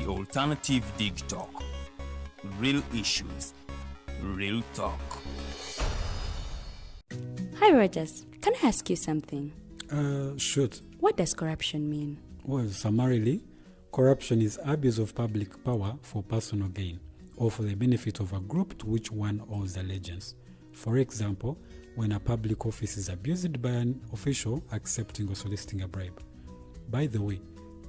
The Alternative Dig Talk. Real issues, real talk. Hi Rogers, can I ask you something? Shoot. What does corruption mean? Well, summarily, corruption is abuse of public power for personal gain or for the benefit of a group to which one owes allegiance. For example, when a public office is abused by an official accepting or soliciting a bribe. By the way,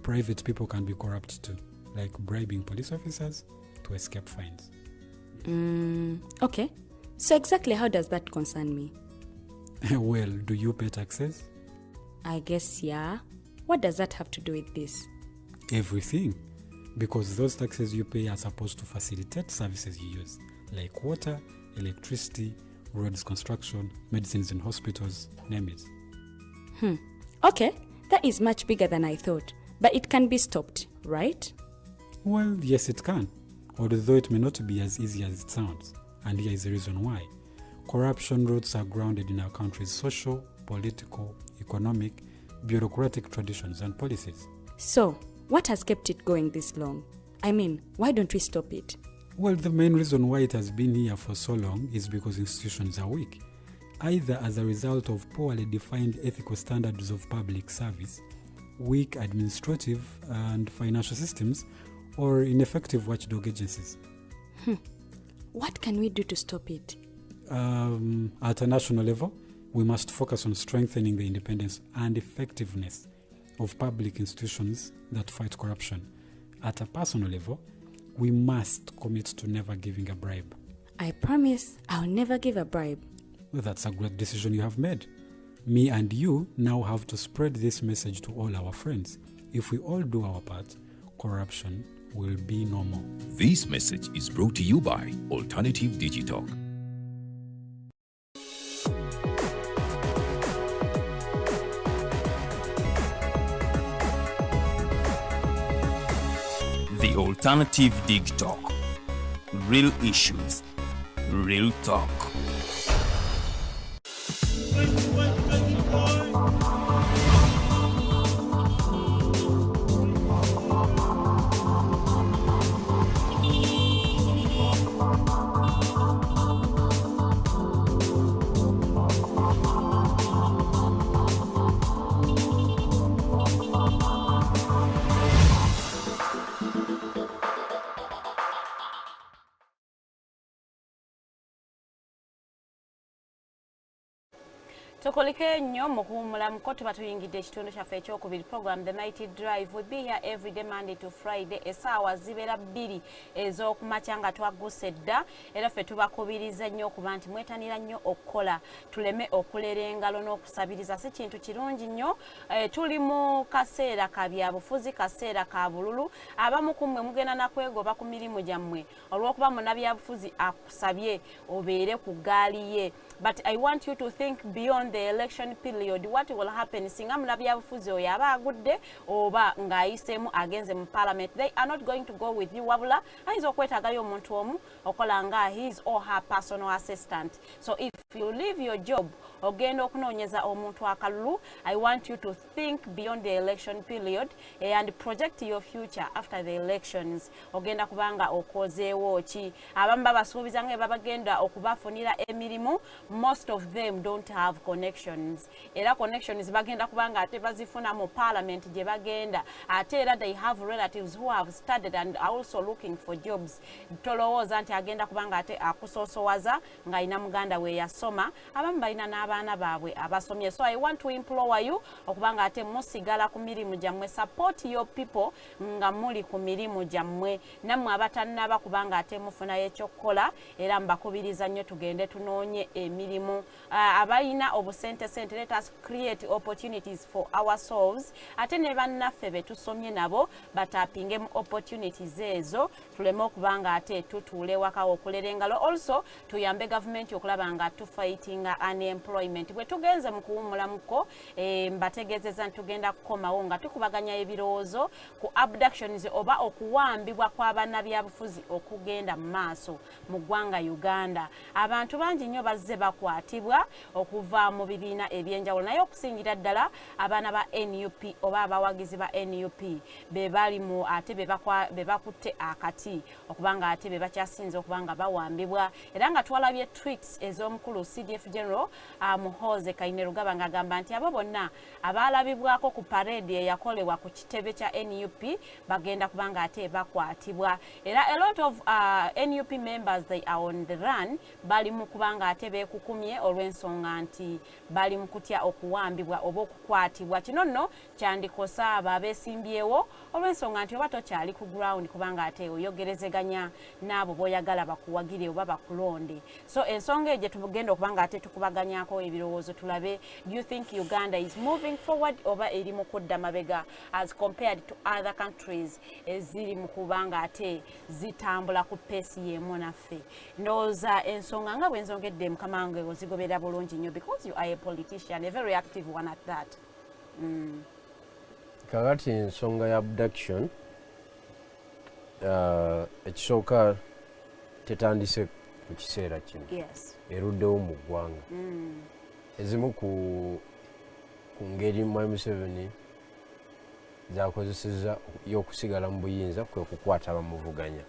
private people can be corrupt too, like bribing police officers to escape fines. Okay. So exactly how does that concern me? Well, do you pay taxes? I guess, yeah. What does that have to do with this? Everything. Because those taxes you pay are supposed to facilitate services you use, like water, electricity, roads construction, medicines in hospitals, name it. Okay, that is much bigger than I thought. But it can be stopped, right? Well, yes, it can. Although it may not be as easy as it sounds. And here is the reason why. Corruption roots are grounded in our country's social, political, economic, bureaucratic traditions and policies. So, what has kept it going this long? I mean, why don't we stop it? Well, the main reason why it has been here for so long is because institutions are weak, either as a result of poorly defined ethical standards of public service, weak administrative and financial systems, or ineffective watchdog agencies. What can we do to stop it? At a national level, we must focus on strengthening the independence and effectiveness of public institutions that fight corruption. At a personal level, we must commit to never giving a bribe. I promise I'll never give a bribe. Well, that's a great decision you have made. Me and you now have to spread this message to all our friends. If we all do our part, corruption will be no more. This message is brought to you by Alternative Digital. The Alternative Dig Talk. Real issues, real talk. Tukolike nnyo mu kuwummulamuko tuba tuyingidde ekitundu kyaffe ekyokubiri program The Mighty Drive. We be here every day Monday to Friday essaawa zibeera 2 ez'okumakya nga twagguse dda era ffe tubakubiriza nnyo okuba nti mwetanira nnyo okukola tuleme okulera engalo n'okusabiriza si kintu kirungi nnyo. Tuli mu kaseera ka byabufuzi, kaseera ka bululu. Abamu ku mmwe mugenda na kwegoba ku mirimu gyammwe olw'okuba munnabyabufuzi akusabye obeere ku gaali ye. But I want you to think beyond the election period. What will happen? Singa munnabyabufuzi oyo aba agudde oba ng'ayiseemu agenze mu parliament. They are not going to go with you. Wabula ayinza okwetaagayo omuntu omu okola nga his or her personal assistant. So if you leave your job ogenda okunoonyeza omuntu akalulu, I want you to think beyond the election period and project your future after the elections. Ogenda kubanga okozeewo ki? Abamu babasuubiza nga babagenda okubafunira emirimu. Most of them don't have connections. Era connections bagenda kubanga ate bazifuna mu parliament gye bagenda. Ate era they have relatives who have studied and are also looking for jobs. Tolowooza nti agenda kubanga ate akusoosowaza nga ina muganda we yasoma. Abamu balina n'abaana baabwe abasomye. So I want to implore you okubanga ate musigala ku mirimu gyammwe. Support your people nga muli ku mirimu gyammwe. Nammwe abatannaba kubanga ate mufunayo ekyokukola era mbakubiriza nnyo tugende tunoonye emirimu. Abalina obusente sente, let us create opportunities for ourselves. Ate ne bannaffe be tusomye nabo batapinge mu opportunities ezo tuleme okubanga ate tutuule waka okulera engalo. Also tuyambe government okulaba nga tufightinga unemployment. employment bwe tugenze mu kuwumulamuko mbategeezezza ntugenda kukomawo nga tukubaganya ebirowoozo ku abductions oba okuwambibwa kw'abannabyabufuzi okugenda mu maaso mu ggwanga Uganda. Abantu bangi nnyo bazze bakwatibwa okuva mu bibiina ebyenjawulo naye okusingira ddala abaana ba NUP oba abawagizi ba NUP be bali mu ate be bakutte akati okubanga ate be bakyasinze okubanga bawambibwa era nga twalabye tweets ez'omukulu CDF General Muhoozi Kainerugaba ng'agamba nti abo bonna abaalabibwako ku parade eyakolebwa ku kitebe kya NUP bagenda kubanga ate bakwatibwa era a lot of NUP members they are on the run bali mu kubanga ate beekukumye olw'ensonga nti bali mu kutya okuwambibwa oba okukwatibwa. Kino nno kyandikosa abo abeesimbyewo olw'ensonga nti oba tokyali ku ground kubanga ate oyogerezeganya n'abo b'oyagala bakuwagire oba bakulonde. So ensonga ejo tugenda okubanga ate tukubaganyako ebirowoozo tulabe, do you think Uganda is moving forward oba eri mu kudda mabega as compared to other countries eziri mu kubanga ate zitambula ku peesi y'emu naffe? Ndowooza ensonga nga bwe nzongedde mukama wange ozigobera bulungi nnyo because you are a politician, a very active one at that. Kakati ensonga ya abduction ekisooka tetandise mu kiseera kino. Yes. Eruddewo mu ggwanga. Ezimu ku ngeri Mwami Museveni zakozeseza y'okusigala mu buyinza kwe kukwata abamuvuganya.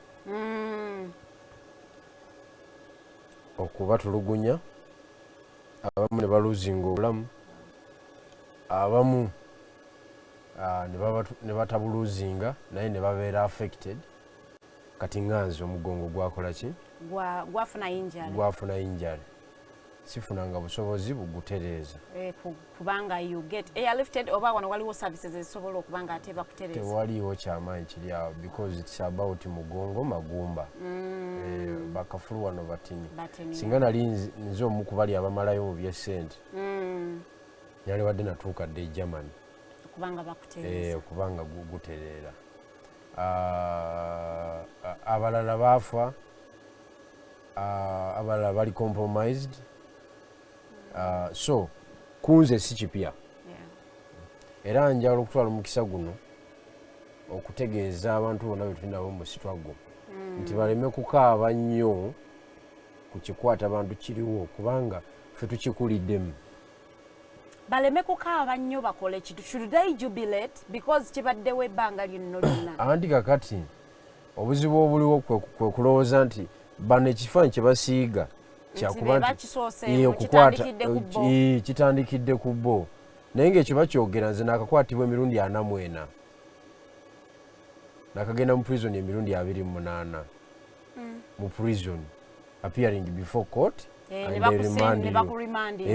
Okubatulugunya, abamu ne baluzinga obulamu, abamu ne batabuluzinga naye ne babeera affected. Kati nganze omugongo gwakola ki? Gwafuna injari. Sifunanga busobozi bugutereeza. Kubanga you get airlifted oba wano waliwo services ezisobola okubanga ate bakutereeza. Tewaliwo kyamaanyi kiri awo because it's about mugongo magumba. Bakafulu wano batini. Singa nali nze omu ku bali abamalayo mu by'essente. Yali wadde natuuka dde Germany. Okubanga bakutereeza. Okubanga gutereera. Abalala baafa, abalala bali compromised. So kunze si kipya. Era njagala okutwala omukisa guno okutegeeza abantu bonna betulinawo mu struggle nti baleme kukaaba nnyo ku kikwata abantu kiriwo kubanga ffe tukikuliddemu. Baleme kukaaba nnyo bakole kitu. Should they jubilate because kibaddewo ebbanga lyonna lyonna? Anti kakati obuzibu obuliwo kwe kulowooza nti bano ekifaananyi kye basiiga kyakuba nti kitandikidde ku bo naye ng'ekyo bakyogera nze naakakwatibwa emirundi 44 nakagenda mu prison emirundi 28 mu prison appearing before court and remand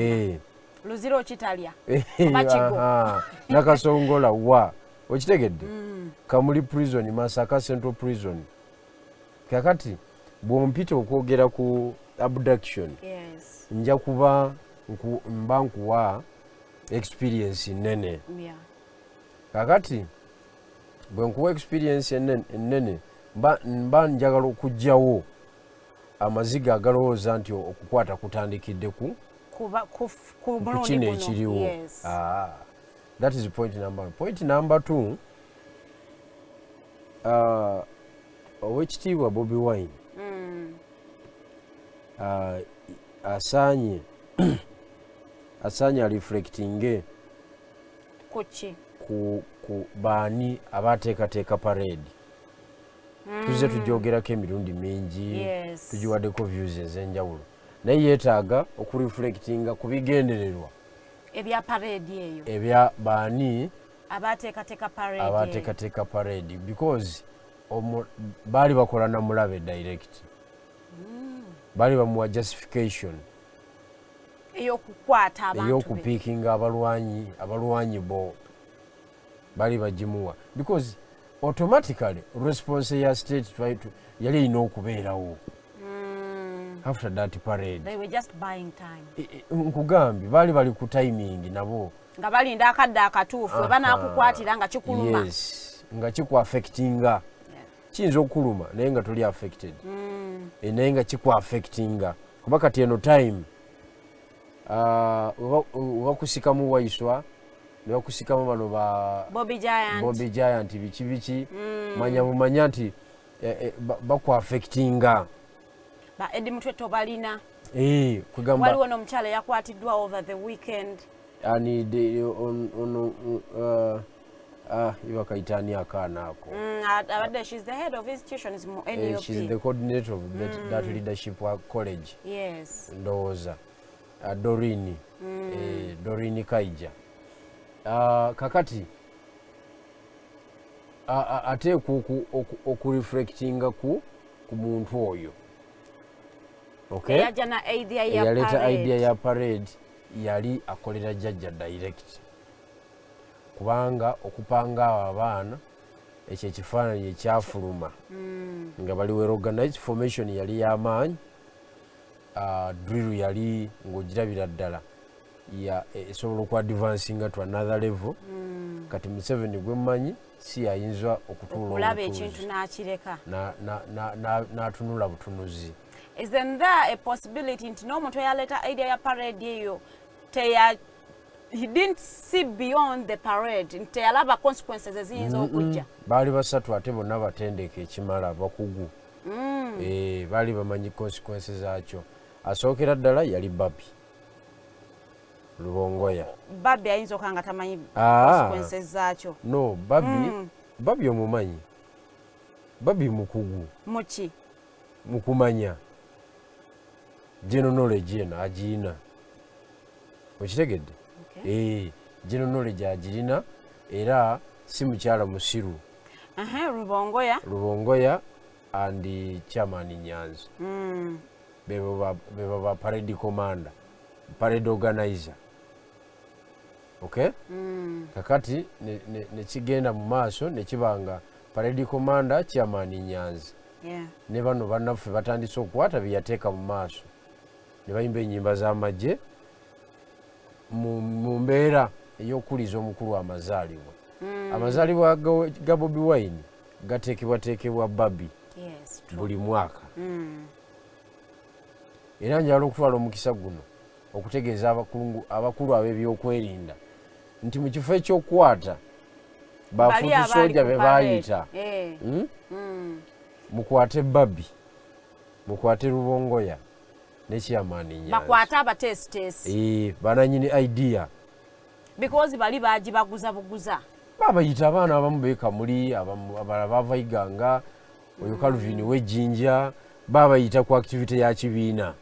luziro kitalya nakasongola wa okitegedde Kamuli prison Masaka Central Prison. Kakati bwompita okwogera ku abduction nja kuba mbankuwa experience nene. Kakati bwe nkuwa experience nene mba njagala okujjawo amaziga agalowooza nti okukwata kutandikidde ku kino ekiriwo. That is point number 1. Point number 2, owekitiibwa Bobi Wine asaanye reflectinge ku baani abateekateeka parade. Tuzze tujoogerako emirundi mingi, tugiwaddeko views ez'enjawulo, naye yeetaaga okureflectinga ku bigendererwa ebya parade eyo ebya baani abateekateeka parade because baali bakola na mulabe direct. Baali bamuwa justification ey'okukwata abantu ey'okupiikinga abalwanyi bo baali bagimuwa because automatically response ya state yali erina okubeerawo. After that parade they were just buying time. Nkugambye bali ku timing nabo nga balinda akadde akatuufu banaakukwatira nga kikuluma. Yes, nga kiku affectinga. Kiyinza okuluma naye nga tuli affected. Naye nga kiku affectinga kuba kati eno time wakusikamu Waiswa ne wakusikamu bano ba Bobby Giant biki manya bumanya nti bakwa affectinga ba Eddie Mutweto balina kugamba waliwo n'omukyala yakwatiddwa over the weekend ani iba kaitani akaana ako she's the head of institutions mu NUP she's the coordinator of that leadership college yes ndowooza Dorini Kaija kakati ate okureflectinga ku muntu oyo yaleta idea ya parade yali akolera jjajja direct kubanga okupanga abaana ekyo ekifaananyi ekyafuluma nga bali well organized formation yali y'amaanyi drill yali ng'ogirabira ddala esobola okwadvancinga to another level kati Museveni gwe mmanyi si yayinza okutuula ekintu n'akireka n'atunula butunuzi. Isn't there a possibility nti n'omuntu eyaleeta idea ya parade eyo he didn't see beyond the parade nti teyalaba consequences eziyinza okujja? Baali basatu ate bonna batendeke ekimala abakugu baali bamanyi consequences zaakyo. Asookera ddala yali Babi Lubongoya. Babi ayinza okanga tamanyi consequences zaakyo? No, Babi omumanyi. Babi mukugu. Muki? Mukumanya. General knowledge yena agiina. Okitegedde? General knowledge agirina era si mukyala musiru. Lubongoya and chairman Nyanzi. Beba ba parade commander, parade organizer. Okay? Kakati ne kigenda mu maaso ne kibanga parade commander chairman Nyanzi. Ne bano bannaffe batandise okukwata byeyateeka mu maaso. Ne bayimba ennyimba z'amagye mu mbeera ey'okuliza omukulu amazaalibwa. Amazaalibwa ga Bobi Wine gateekebwateekebwa Babi buli mwaka. Era njala okutwala omukisa guno okutegeeza abakulu ab'ebyokwerinda nti mu kifo ekyokukwata bafuuti soja be baayita mukwate Babi, mukwate Lubongoya ne chairman Nyanzi. Bakwate abateesiteesi. Bananyini idea. Because bali bagibaguza buguza. Babayita abaana abamu beekamuli, abalala bavaiganga, oyo Calvin w'ejjinja, babayita ku activity ya kibiina.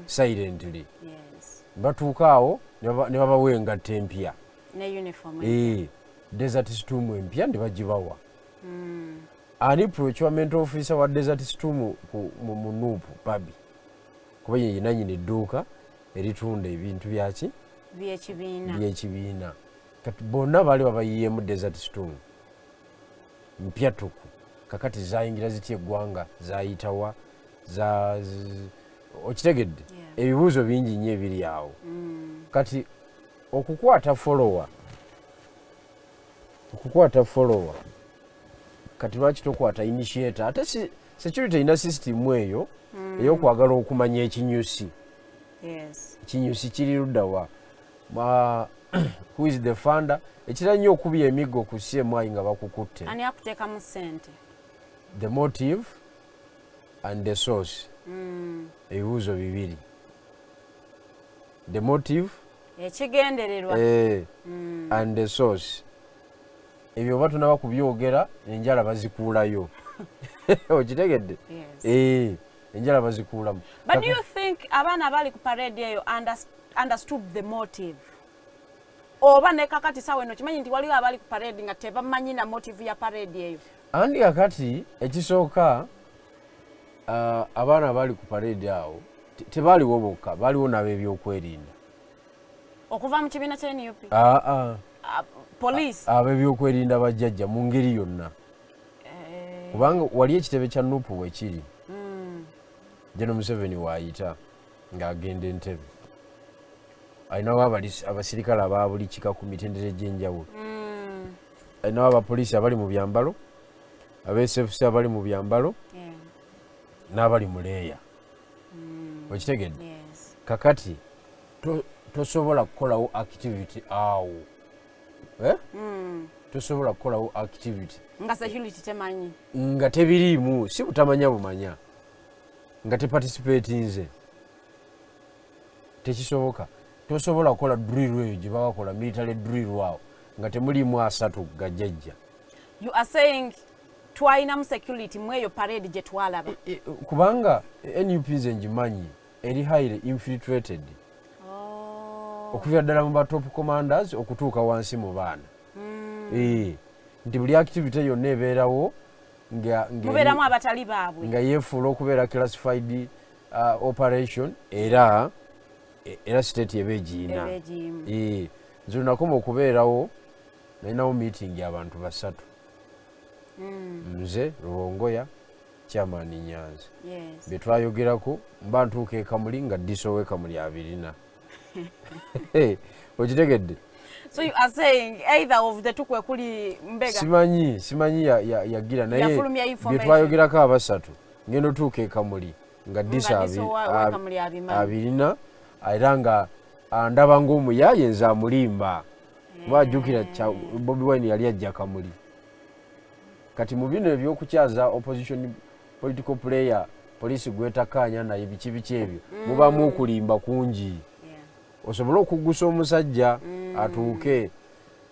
Silently. Yes. Batuuka awo ne babawa engatta empya. Ne uniform. Desert Storm empya ne bagibawa. Ani procurement officer wa Desert Storm mu Nuupu Babi. Kuba ye nanyini edduuka eritunda ebintu byaki by'ekibiina. Kati bonna baali babayiyeemu Desert Storm mpyatuku. Kakati zayingira zitya eggwanga zayitawa okitegedde ebibuuzo bingi nnyo ebiri awo. Kati okukwata follower kati lwaki tokwata initiator ate security ina system eyo ey'okwagala okumanya ekinyusi. Ekinyusi kiri luddawa who is the funder ekira nnyo okubya emiggo ku CMI nga bakukutte. Ani akuteekamu ssente? The motive and the source. Ebibuuzo bibiri. The motive ekigendererwa and the source. Ebyo oba tunaba kubyogera enjala bazikuulayo. Okitegedde? Enjala bazikuulamu. But do you think abaana abali ku parade eyo understood the motive? Oba ne kakati sawa eno kimanyi nti waliwo abali ku parade nga tebamanyi na motive ya parade eyo? Andi kakati ekisooka abaana abali ku parade awo tebaaliwo bokka, baaliwo n'ab'ebyokwerinda. Okuva mu kibiina kya NUP? Police? Ab'ebyokwerinda bajjajja mu ngeri yonna. Kubanga wali ekitebe kya Nuupu wekiri. General Museveni waayita ng'agenda Entebbe. Ayinawo abasirikale aba buli kika ku mitendera egy'enjawulo. Ayinawo abapoliisi abali mu byambalo, aba-SFC abali mu byambalo, n'abali mu leeya. Okitegedde? Kakati tosobola kukolawo activity awo tosobola kukolawo activity nga security temanyi nga tebiriimu si butamanya bumanya nga teparticipate nze tekisoboka tosobola kukola drill eyo gye bakola military drill awo nga temulimu asatu gajjajja. You are saying twalinamu security mweyo parade gye twalaba kubanga NUP nze ngimanyi eri highly infiltrated okuvira ddala mu top commanders okutuuka wansi mu baana nti buli activity yonna ebeerawo mubeeramu abatali baabwe nga yeefuula okubeera classified operation era state eba egiina nze lunakoma okubeerawo nalinawo meeting abantu basatu nze Rubongoya chairman Nyanzi bye twayogerako mba ntuuka ekamuli nga disowe kamuli 2 okitegedde. So you are saying either of the two kuli Mbega simanyi yagira naye bye twayogerako abasatu ngendo tuuka ekamuli nga disa 2 era nga andaba ng'omuyaye nze amulimba bajjukira Bobi Wine yali ajja kamuli kati mu bino ebyokukyaza opposition political player police gwetakaanya naye biki ebyo mubamu okulimba kungi osobola okugusa omusajja atuuke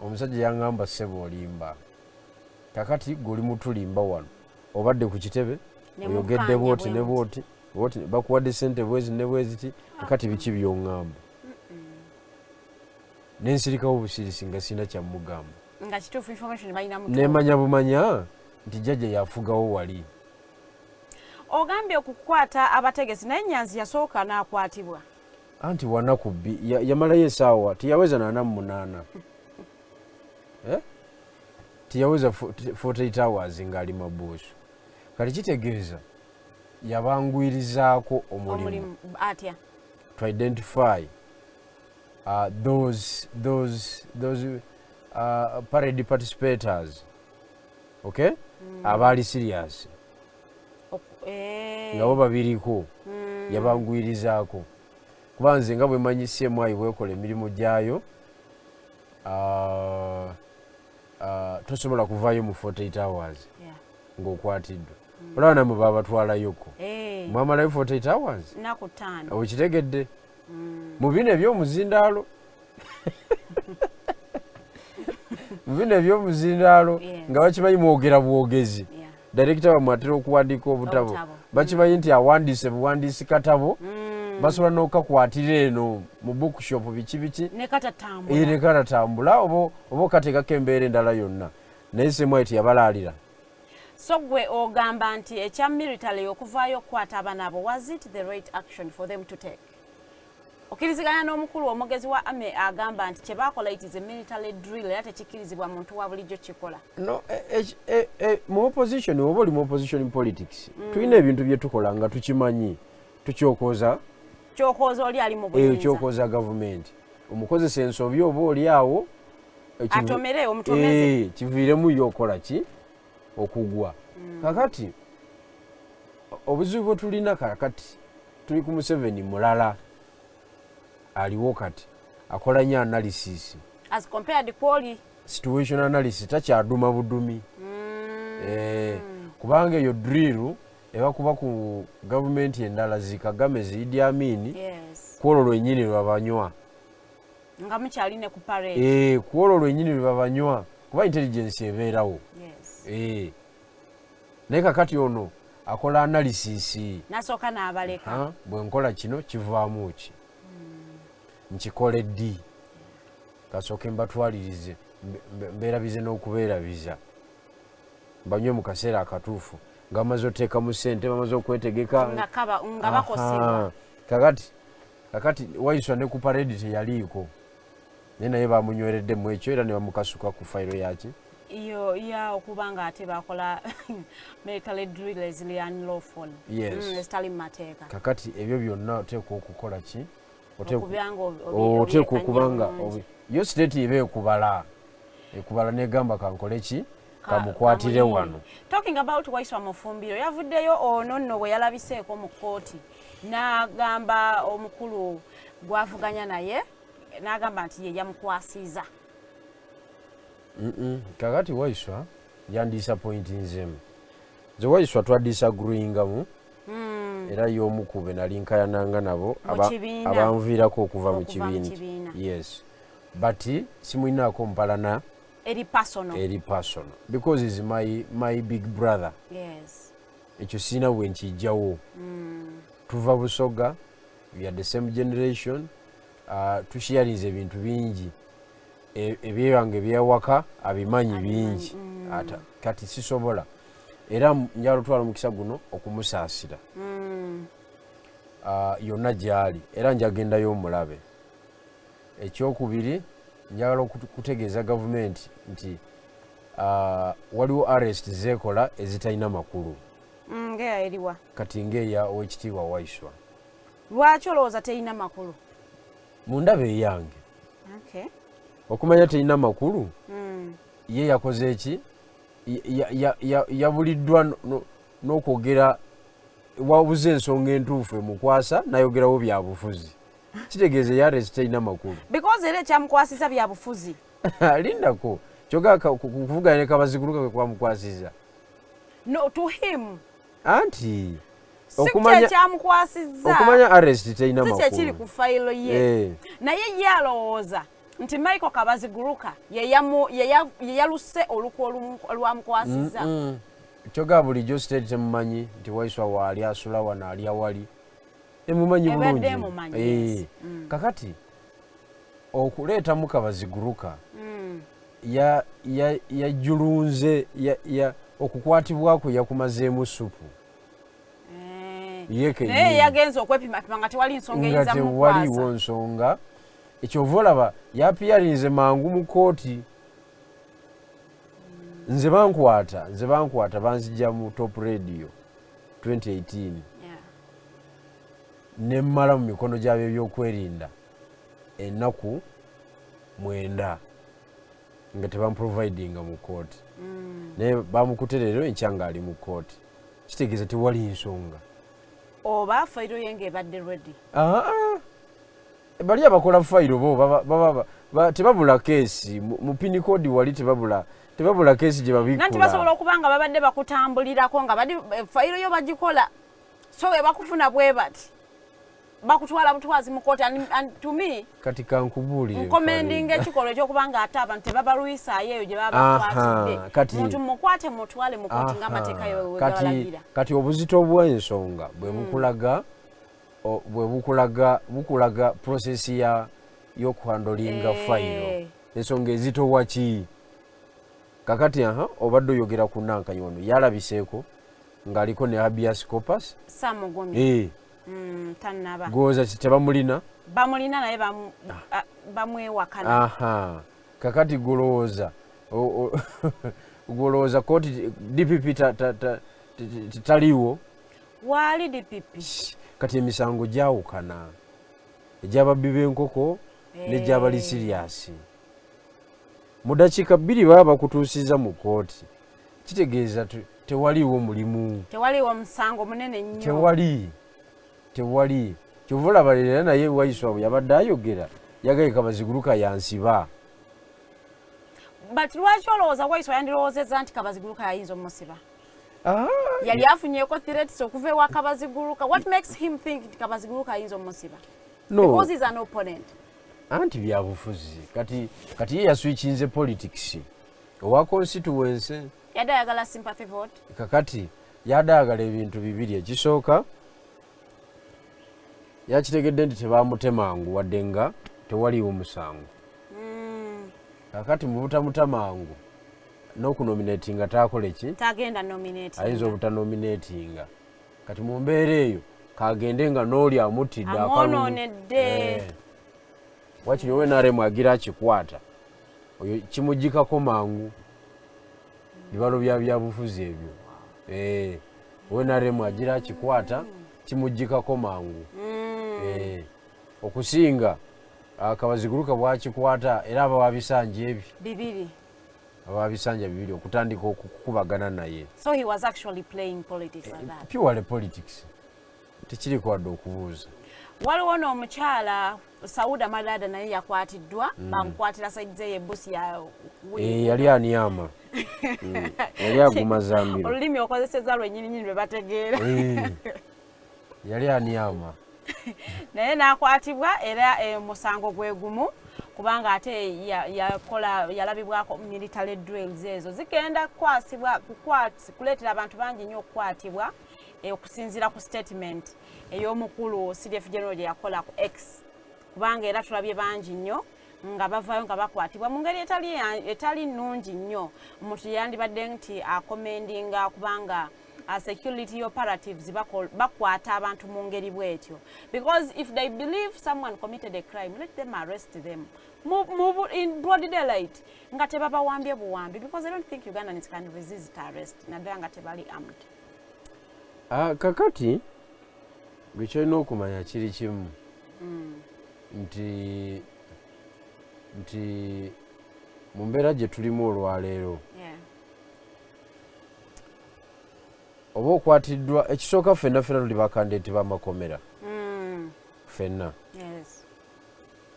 omusajja yangamba ssebo olimba kakati goli mutulimba wano obadde ku kitebe oyogedde bwoti ne bwoti bakuwadde ssente bwezi ne bweziti kakati biki by'oŋŋamba nensirikawo busirisi nga sina kyamugamba nga kituufu information balina mutu nemanya bumanya nti jjajja yafugawo wali. Ogambye okukwata abategesi naye Nyanzi yasooka n'akwatibwa anti wanaku yamalayo essaawa tiyaweza 48 tiyaweza 48 hours ng'ali mabuusu kati kitegeeza yabangwirizaako omulimu atya to identify those parade participators okay abaali serious nga bo babiriko yabangwirizaako kuba nze nga bwe manyi CMI bwekola emirimu gyayo tosobola kuvaayo mu 48 hours ng'okwatiddwa olaba namwe babatwalayoko mwamalayo 48 hours okitegedde mu bino eby'omuzindaalo mu bino eby'omuzindaalo nga bakimanyi mwogera bwogezi director bamwe atera okuwandiika obutabo bakimanyi nti awandiise buwandiisi katabo basobola n'okakwatira eno mu bookshop biki nekatatambula oba okateekako embeera endala yonna naye semwaiti yabalaalira. So gwe ogamba nti ekya military okuvaayo okukwata abaana abo was it the right action for them to take? Okiriziganya n'omukulu omugezi wa AME agamba nti kye baakola it is a military drill era tekikkirizibwa muntu wa bulijjo kikola. No, mu opposition oba oli mu opposition politics tulina ebintu bye tukola nga tukimanyi tukyokoza oli ali mu buyinza kyokoza gavumenti omukozesa ensobi oba oli awo atomere omutomeze kiviiremu yokola ki okugwa kakati obuzibu bwe tulina kakati tuli ku Museveni mulala aliwo kati akola nnyo analysis as compared kwoli situation analysis takyaduma budumi kubanga eyo drill ebakuba ku gavumenti endala zikagame Idi Amin kwolwo lwennyini lwabanywa nga mukyaline ku parade kwolwo lwennyini lwabanywa kuba intelligence ebeerawo naye kakati ono akola analysis nasooka n'abaleka bwe nkola kino kivaamu ki nkikole ddi kasooke mbatwalirize mbeerabize n'okubeerabiza banywe mu kaseera akatuufu nga bamaze oteekamu ssente bamaze okwetegeka nga bakosebwa kakati Waiswa ne ku parade teyaliiko naye bamunywereddemu ekyo era ne bamukasuka ku fayiro yaki okuba nga ate bakola military drill ezili unlawful ezitali mu mateeka kakati ebyo byonna oteekwa okukola ki oteekwa okubanga yo state eba ekubala negamba kankole ki kamukwatire wano. Talking about Waiswa Mufumbiro yavuddeyo ono nno bwe yalabiseeko mu kkooti n'agamba omukulu gwavuganya naye n'agamba nti ye yamukwasiza. Kakati Waiswa yandisappointinzemu. Nze Waiswa twadisagreeingamu era y'omukube nali nkayananga nabo abanviirako okuva mu kibiina. Yes. But simulinaako mpalana eri personal because he's my big brother. Yes. Ekyo sina bwe nkijjawo. Tuva Busoga, we are the same generation. Tusharinze ebintu bingi. Ebyewange byewaka abimanyi bingi. Ata kati sisobola. Era njalo twala mukisa guno okumusaasira. Yonna gyali era njagendayo omulabe. Ekyokubiri njagala kutegeeza gavumenti nti waliwo arrest zeekola ezitalina makulu. Ngeya eriwa. Kati ngeya Oweekitiibwa Waiswa. Lwaki olowooza terina makulu? Mu ndaba eyange. Okay. Okumanya terina makulu, ye yakoze eki? Yabuliddwa n'okwogera wabuze ensonga entuufu emukwasa n'ayogerawo byabufuzi. Kitegeeza yaresi terina makulu. Because era ekyamukwasiza byabufuzi. Lindako. Kyoga kuvuganya ne Kabaziguruka kwe kwamukwasiza. No, to him. Anti. Okumanya arrest terina makulu. Kiri ku fayilo ye. Naye ye alowooza nti Michael Kabaziguruka ye yaluse olukwo olwamukwasiza. Kyoga bulijjo state temumanyi nti Waiswa waali asula wano ali awali. Emumanyi bulungi. Kakati okuleeta mu Kabaziguruka yajulunze okukwatibwako yakumazeemu supu. Naye yagenza okwepimapima nga tewali nsonga eyinza mukwasa. Nga tewaliwo nsonga. Ekyova olaba yapiyarinze mangu mu kooti. Nze bankwata banzijja mu Top Radio 2018. Nemmala mu mikono gyabyo ebyokwerinda ennaku 9 nga tebamprovidinga mu kooti. Naye bamukuterero enkyanga ali mu kooti. Kitegeeza tewali nsonga. Oba fayiro yenge ebadde ready. Bali abakola fayiro bo tebabula keesi mu pini code wali tebabula keesi gye babikula. Nanti basobola okubanga babadde bakutambulirako nga badi fayiro yo bagikola. So we bakufuna bwe bati. Bakutwala butwazi mu kooti and to me kati kankubulire commending ekikolo ekyokubanga ate abantu tebabalwisa yeyo gye babakwatidde. Muntu mukwate mutwale mu kooti ng'amateeka yo wegalagira. Kati obuzito bw'ensonga bukulaga process y'okuhandolinga fayiro. Ensonga ezitowa ki? Kakati obadde oyogera ku Nankanyono yalabiseeko ng'aliko ne habeas corpus. Samugomye. Tanaba. Goza tebamulina? Bamulina naye bamwewakana. Kakati golowooza kooti DPP taliwo? Wali DPP. Kati emisango gyawukana. Egy'ababbi b'enkoko n'egy'abali siriasi. Mu dakiika 2 baba bakutuusiza mu kooti. Kitegeeza tewaliwo mulimu. Tewaliwo musango munene nnyo. Tewali. Kyovula balera naye Waiswa yabadde ayogera yagaye Kabaziguruka yansiba. But lwaki olowooza Waiswa yandirowoozezza nti Kabaziguruka yayinza omusiba? Yali afunyeeko threats okuva ewa Kabaziguruka. What makes him think nti Kabaziguruka ayinza omusiba? No. Because he's an opponent. Anti byabufuzi. Kati ye yaswitchinze politics. Owa constituency. Yada yagala sympathy vote. Kakati yada yagala ebintu bibiri. Ekisooka yakitegedde nti tebamutemangu wadde nga tewaliwo musango. Kakati mu butamutamangu n'okunominatinga taakole ki? Tagenda nominate. Ayinza obutanominatinga. Kati mu mbeera eyo kagende nga n'oli amutidde akalulu. Amwonoonedde. Wakiri NRM agira akikwata. Oyo kimugikako mangu. Bibalo byabufuzi ebyo. NRM agira akikwata kimugikako mangu. Okusinga Kabaziguruka bwakikwata era abawabisanja ebyo. Bibiri. Abawabisanja bibiri okutandika okukubagana naye. So he was actually playing politics like that. Purely politics. Tekiri kwadde okubuuza. waliwo n'omukyala Sauda Madada naye yakwatiddwa bamukwatira saidize ye bosi ya yali aniyama yali aguma Zambiro olulimi okozeseza lwennyini lwe bategeera yali aniyama naye n'akwatibwa era musango gwe gumu kubanga ate yalabibwako military drills ezo zigenda kuleetera abantu bangi nnyo okukwatibwa okusinziira ku statement ey'omukulu CDF General gye yakola ku X kubanga era tulabye bangi nnyo nga bavaayo nga bakwatibwa mu ngeri etali nnungi nnyo omuntu yandibadde nti akomendinga kubanga security operatives bakwata abantu mu ngeri bwetyo because if they believe someone committed a crime let them arrest them in broad daylight nga tebabawambye buwambi because I don't think Ugandans can resist arrest naddala nga tebali armed. Kakati bikyolina okumanya kiri kimu nti mu mbeera gye tulimu olwaleero oba okwatiddwa ekisooka ffenna tuli bakandidate b'amakomera ffenna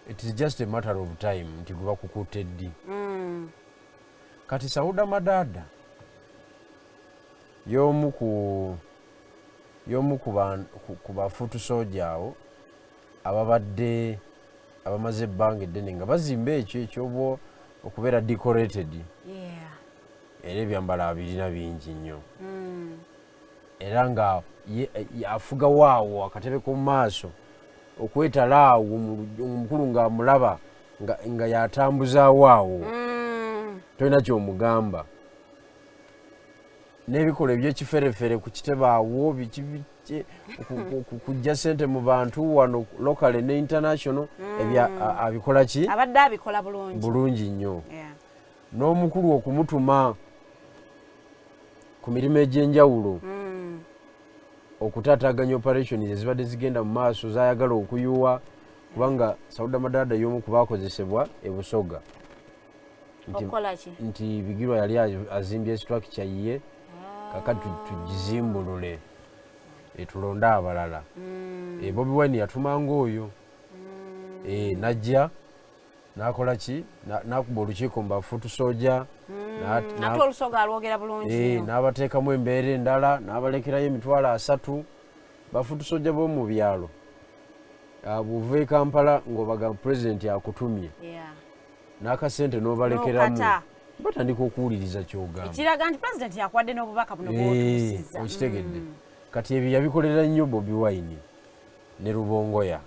it is just a matter of time nti gwe bakukutte ddi kati Sauda Madada y'omu ku bafuutu soja awo ababadde abamaze ebbanga eddene nga bazimba ekyo ekyoba okubeera decorated era ebyambalo abirina bingi nnyo era nga afuga waawo akatebe ku maaso okwetala awo omukulu ng'amulaba nga yatambuzaawo awo tolina kyomugamba n'ebikola ebyekiferefere ku kitebe awo kujja ssente mu bantu wano local ne international abikola ki abadde abikola bulungi nnyo n'omukulu okumutuma ku mirimu egy'enjawulo okutaataaganya operations ezibadde zigenda mu maaso zayagala okuyuwa kubanga Sauda Madada y'omu ku baakozesebwa e Busoga nti Bigirwa yali azimbye structure ye kakati tugizimbulule tulonde abalala Bobi Wine yatumanga oyo najja nakola ki nakuba olukiiko mu bafuutu soja nate olusoga alwogera bulungi n'abateekamu embeera endala n'abalekerayo emitwalo 3 bafuutu soja b'omu byalo bw'ova e Kampala ng'obaga pulezidenti akutumye n'akasente n'obalekeramu batandika okuwuliriza ky'ogamba ekiraga nti pulezidenti yakwadde n'obubaka buno bw'otuusizza okitegedde kati ebyo yabikolera nnyo Bobi Wine ne Rubongoya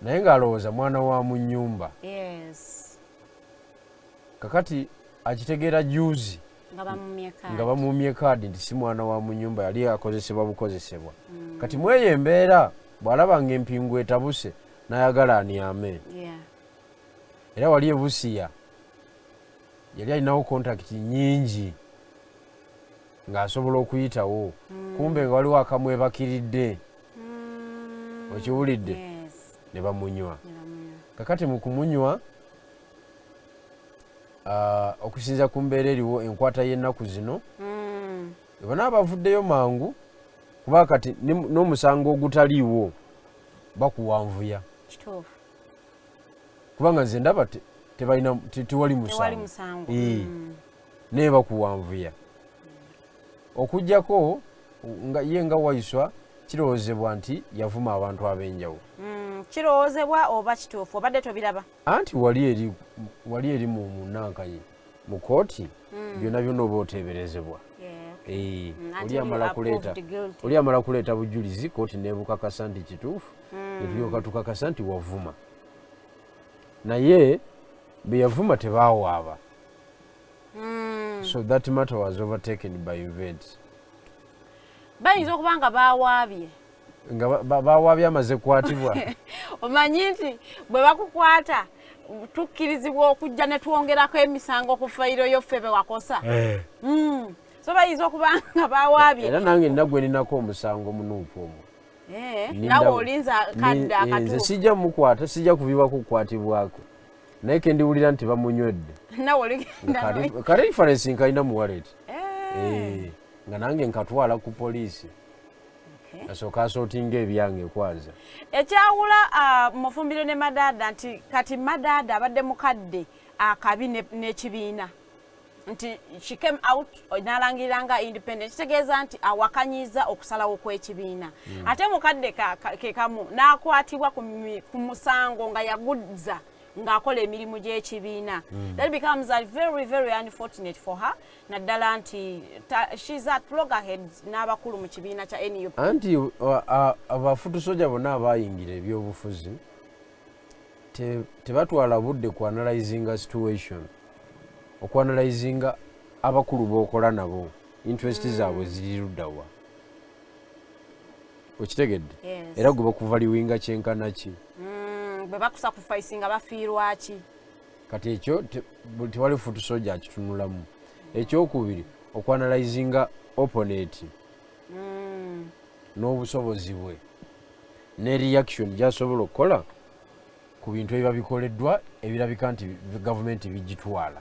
naye ng'alowooza mwana wa mu nnyumba kakati akitegeera juzi nga bamuumye kaadi nti si mwana wa mu nnyumba yali akozesebwa bukozesebwa kati mweyo embeera bw'alaba nga empingu etabuse n'ayagala aniyame era wali ebusiya yali alinawo kontakiti nnyingi ng'asobola okuyitawo kumbe nga waliwo akamwebakiridde okiwulidde ne bamunywa kakati mu kumunywa okusinza ku mbeera eriwo enkwata y'ennaku zino bona abavuddeyo mangu kuba kati n'omusango ogutaliiwo bakuwanvuya kubanga nze ndaba tewali musango naye bakuwanvuya okujjako ye nga Waiswa kirowoozebwa nti yavuma abantu ab'enjawulo kirowoozebwa oba kituufu obadde tobiraba anti wali eri mu munankaye mu kooti byonna byonna oba oteeberezebwa oli amala kuleeta bujulizi kooti nebukakasa nti kituufu netulyoka tukakasa nti wavuma naye be yavuma tebaawaaba so that matter was overtaken by events bayinza okuba nga bawaabye nga bawaabye amaze kukwatibwa omanyi nti bwe bakukwata tukkirizibwa okujja ne twongerako emisango ku fayiro yo ffe be wakosa so bayinza okuba nga bawaabye era nange nina gwe ninako omusango munuupu omwo nawe olinza kadde akatuufu nze sijja mukwata sijja kuviibwa kukwatibwako naye ke ndiwulira nti bamunywedde nawe oligenda kale reference nkalina mu wallet nga nange nkatwala ku poliisi asooka asootinga ebyange kwanza. Ekyawula Mufumbiro ne Madada nti kati Madada abadde mukadde akabi n'ekibiina nti she came out n'alangiranga independent kitegeeza nti awakanyiza okusalawo kw'ekibiina ate mukadde ke kamu n'akwatibwa ku musango nga yagudza ng'akola emirimu gy'ekibiina. That becomes very very unfortunate for her naddala nti she's at loggerheads n'abakulu mu kibiina kya NUP. Anti abafutusoja bonna abayingira ebyobufuzi tebatwala budde ku analyzinga situation, okuanalyzinga abakulu b'okola nabo interest zaabwe ziri luddawa. Okitegedde? Era gwe bakuvaliwinga kyenkana ki? Bwe bakusacrificinga bafiirwa ki? Kati ekyo tewali futusoja akitunulamu. Ekyokubiri okuanalyzinga opponent n'obusobozi bwe ne reaction gy'asobola okukola ku bintu ebiba bikoleddwa ebirabika nti gavumenti bigitwala.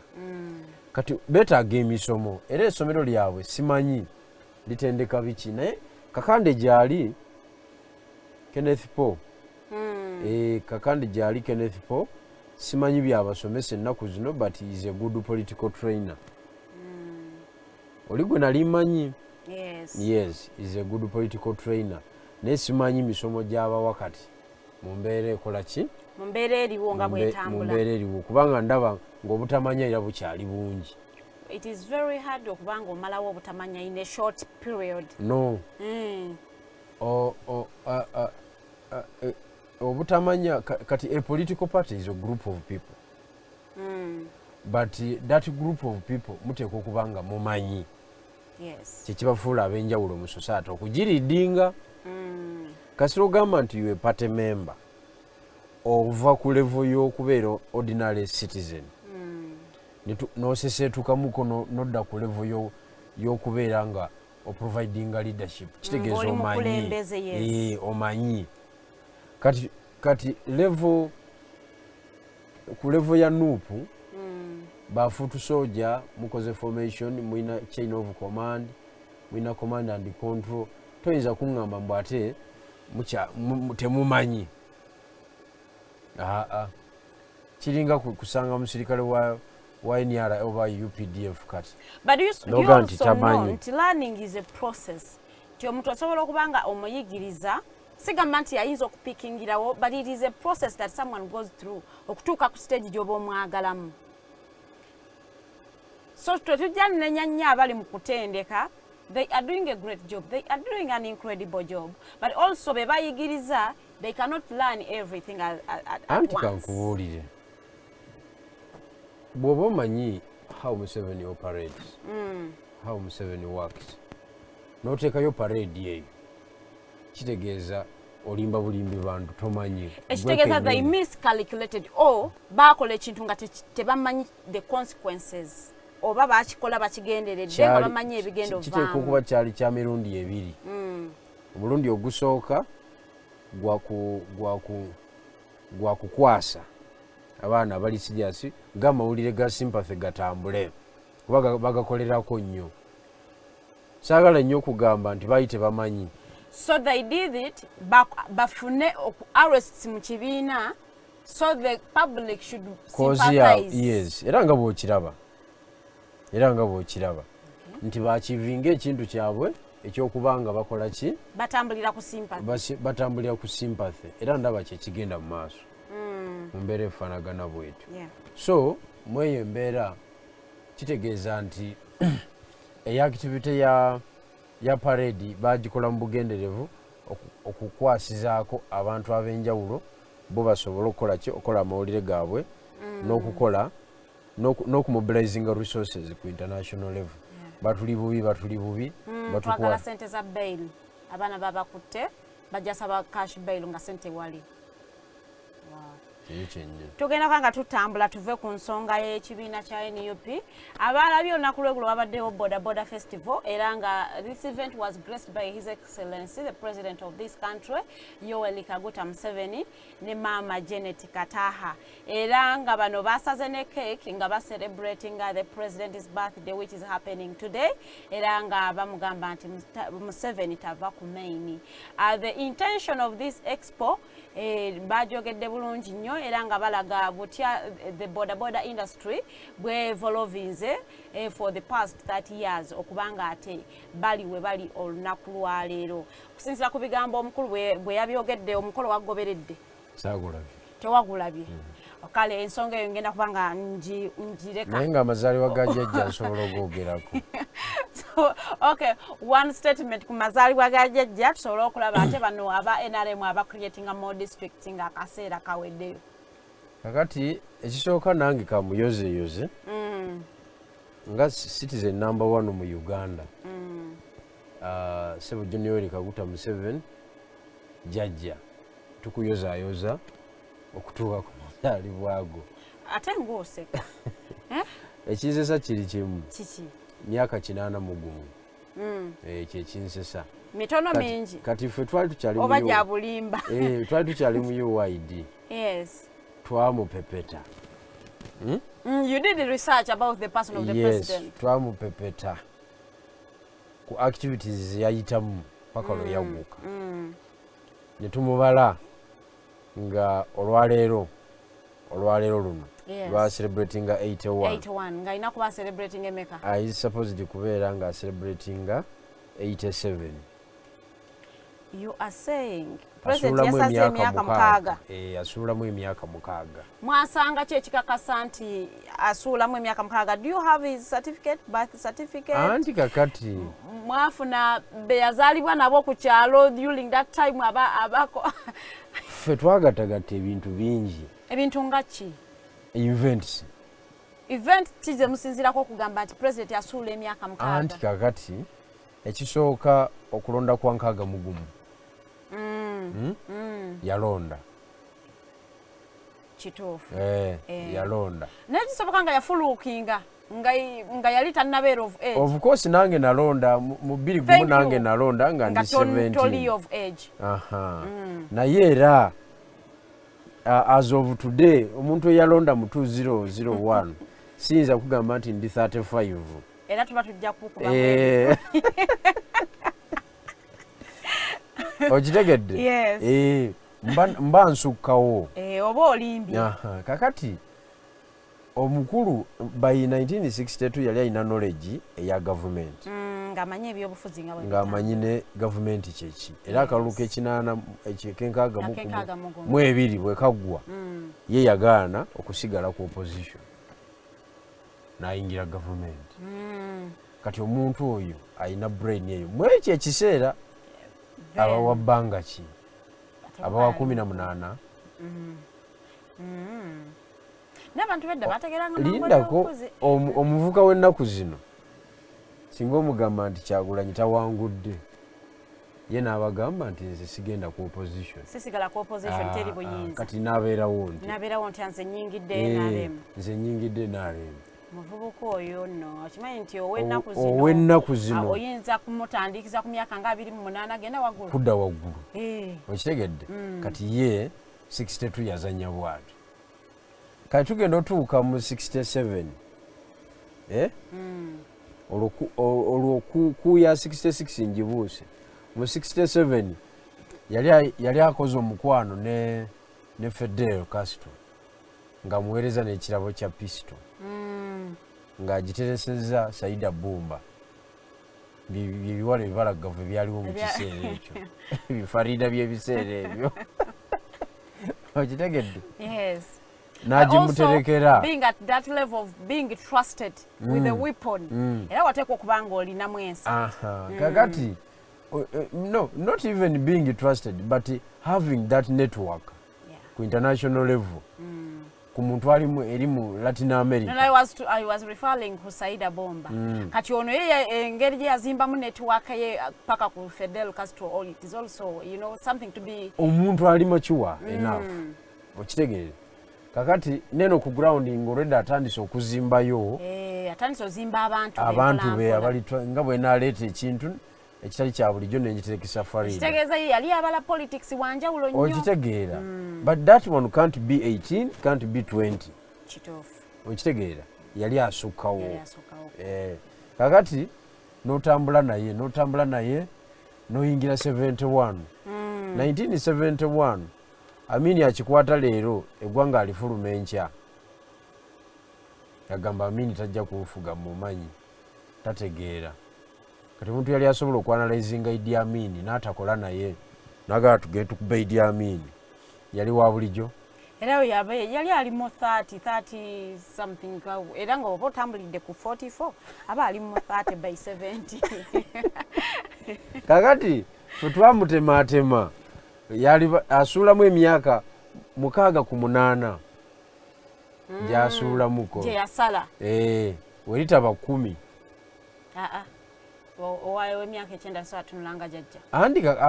Kati beetaaga emisomo era essomero lyabwe simanyi litendeka biki naye kakande gyali Kenneth Paul. Kakande gyali Kenneth Paul simanyi byabasomesa ennaku zino but he is a good political trainer. Oli gwe nali mmanyi? Yes, he is a good political trainer. Naye simanyi misomo gy'aba wakati mu mbeera ekola ki? Mu mbeera eriwo nga bwetambula. Mu mbeera eriwo kubanga ndaba ng'obutamanya era bukyali bungi. It is very hard okubanga omalawo obutamanya in a short period. No. Obutamanya kati a political party is a group of people. But that group of people muteekwa okubanga mumanyi. Yes. Kyekibafuula ab'enjawulo mu society okugiridinga. Kasita ogamba nti you a party member ova ku level y'okubeera ordinary citizen. N'oseseetukamuko nodda ku level y'okubeera nga oprovidinga leadership. Kitegeeza omanyi. Omanyi. Kati level ku level ya nuupu bafutu soja mukoze formation muina chain of command muina command and control toyinza kuŋŋamba mbu ate temumanyi. Kiringa kusanga musirikale wa NRA oba UPDF kati. But you also know nti learning is a process. Ti omuntu asobola okubanga omuyigiriza sigamba nti ayinza okupikingirawo, but it is a process that someone goes through okutuuka ku stage gy'oba omwagalamu. So tujja nnenya nnyo abali mu kutendeka, they are doing a great job, they are doing an incredible job, but also be bayigiriza they cannot learn everything at once. Kankubuulire bw'oba omanyi how Museveni operates, how Museveni works, n'oteekayo parade eyo kitegeeza olimba bulimbi bantu tomanyi. Ekitegeeza they miscalculated or baakola ekintu nga tebamanyi the consequences oba baakikola bakigenderedde nga bamanyi ebigendo vaamu. Kiteekwa okuba kyali kya mirundi ebiri. Omulundi ogusooka gwa kukwasa abaana abali siriasi nga amawulire ga sympathy gatambule kuba bagakolerako nnyo. Saagala nnyo okugamba nti baali tebamanyi. So they did it bafune arrests mu kibiina so the public should sympathize. Yes, era nga bw'okiraba nti baakivinga ekintu kyabwe ekyokubanga bakola ki? Batambulira ku sympathy. Era ndaba kyekigenda mu maaso mu mbeera efaanagana bwetyo. So mu eyo embeera kitegeeza nti activity ya parade bagikola mu bugenderevu okukwasizaako abantu ab'enjawulo bo basobole okukola ki? Okukola amawulire gaabwe n'okukola n'okumobilizinga resources ku international level. Batuli bubi twagala sente za bail abaana babakutte bajja saba cash bail nga sente wali. tugenda kanga tutambula tuve ku nsonga y'ekibiina kya NUP abalabye olunaku lweggulo wabaddewo boda festival era nga this event was graced by His Excellency the President of this country Yoweri Kaguta Museveni ne Mama Janet Kataha era nga bano basaze ne cake nga ba celebrating the president's birthday which is happening today era nga bamugamba nti Museveni tava ku main. The intention of this expo bajogedde bulungi nnyo era nga balaga butya the border industry bwe evolvinze for the past 30 years okubanga ate bali we bali olunaku lwa leero kusinzira ku bigambo omukulu bwe yabyogedde omukolo wagoberedde saagulabye tewagulabye okale ensonga eyo ngenda kubanga njireka naye nga amazaalibwa ga jjajja nsobola okwogerako. So, okay, one statement ku mazaalibwa ga jjajja tusobola okulaba ate bano aba NRM aba creating more districts nga akaseera kaweddeyo. Kakati ekisooka nange kamuyozeyoze nga citizen number 1 mu Uganda. Ssebo John Yoweri Kaguta Museveni jjajja tukuyozaayoza okutuuka ku mazaalibwa go. Ate ng'oseka. Ekinsesa kiri kimu. Kiki? Myaka 81. Kyekinsesa. Mitono mingi. Kati ffe twali tukyali oba gya bulimba. Twali tukyali mu UID. Yes. Twamupepeta. You did the research about the person of the president. Yes, twamupepeta ku activities yayitamu paka lwe yagguka. Ne tumubala nga olwaleero luno lwa celebrating 81 nga ina kuba celebrating emeka. I supposed kubeera nga celebrating 87. You are saying president yasaze emyaka mukaaga. Asuulamu emyaka mukaaga. Mwasanga ki ekikakasa nti asuulamu emyaka mukaaga? Do you have his certificate, birth certificate? Anti kakati mwafuna be yazaalibwa nabo ku kyalo during that time abako ffe twagatagatta ebintu bingi. Ebintu nga ki? Event kize musinzirako okugamba nti president yasuula emyaka mukaaga. Anti kakati ekisooka okulonda kwa nkaaga mugumu. Yalonda. Kituufu. Yalonda. Naye kisoboka nga yafuluukinga nga yali tannabeera of age. Of course nange nalonda mu 20 nange nalonda nga ndi 17 of age. Naye era as of today omuntu eyalonda mu 2001 siyinza kugamba nti ndi 35. Era tuba tujja kukuba okitegedde? Yes. Mba nsukkawo. Oba olimbye. Kakati omukulu by 1962 yali alina knowledge eya government. Ng'amanyi ebyobufuzi ng'amanyi ne government kyeki. Era akalulu k'ekinaana ekyekenkaaga mu ebiri bwe kaggwa ye yagaana okusigala ku opposition n'ayingira government. Kati omuntu oyo alina brain eyo mu ekyo ekiseera abawa bbanga ki? Abawa 18. N'abantu bedda bategeranga lindako omuvuka w'ennaku zino singa omugamba nti Kyagulanyi tawangudde ye n'abagamba nti nze sigenda ku opposition. Sisigala ku opposition teri buyinza. Kati n'abeerawo nti nze nnyingidde NRM. Nze nnyingidde NRM. Muvubuka oyo nno okimanyi nti ow'ennaku zino oyinza kumutandikiza ku myaka nga 28 agenda waggulu. Kudda waggulu. Okitegedde? Kati ye 62 yazannya bw'ati. Kati tugenda otuuka mu 67. Olwo ku ya 66 njibuuse. Mu 67 yali akoze omukwano ne Fidel Castro nga muweereza n'ekirabo kya pisto ng'agiteresezza Saida Bumba. Bibiwala ebibalagavu byaliwo mu kiseera ekyo. Bifarida by'ebiseera ebyo. Okitegedde? Yes. N'agimuterekera. Being at that level of being trusted with a weapon. Era wateekwa okuba ng'olinamu ensa. Kakati no, not even being trusted but having that network ku international level. Ku muntu alimu erimu Latin America. No, I was referring to Saida Bomba. Kati ono ye engeri yazimba mu network ye paka ku Fidel Castro. It is also, you know, something to be omuntu ali machuwa enough. Okitegere kakati neno ku grounding already atandise okuzimbayo atandise ozimba abantu be abali nga bwe naleeta ekintu ekitali kya bulijjo nenjiteekesa Farida kitegeeza yali abala politics wanjawulo nnyo okitegeera but that one can't be 18 can't be 20 kituufu okitegeera yali asukkawo kakati n'otambula naye n'oyingira 71 1971 Amini akikwata leero eggwanga alifuluma enkya yagamba Amini tajja kufuga mumanyi tategeera kati omuntu yali asobola okwanalizinga Idi Amini n'atakola naye nagala tugende tukube Idi Amini yali wa bulijjo era yali alimu 30 something era nga oba otambulidde ku 44 aba alimu 30 by 70 kakati ffe twamutematema yali asuulamu emyaka 68 gy'asuulamuko gye yasala weritaba 10 owayo emyaka 9 so atunulanga jjajja andika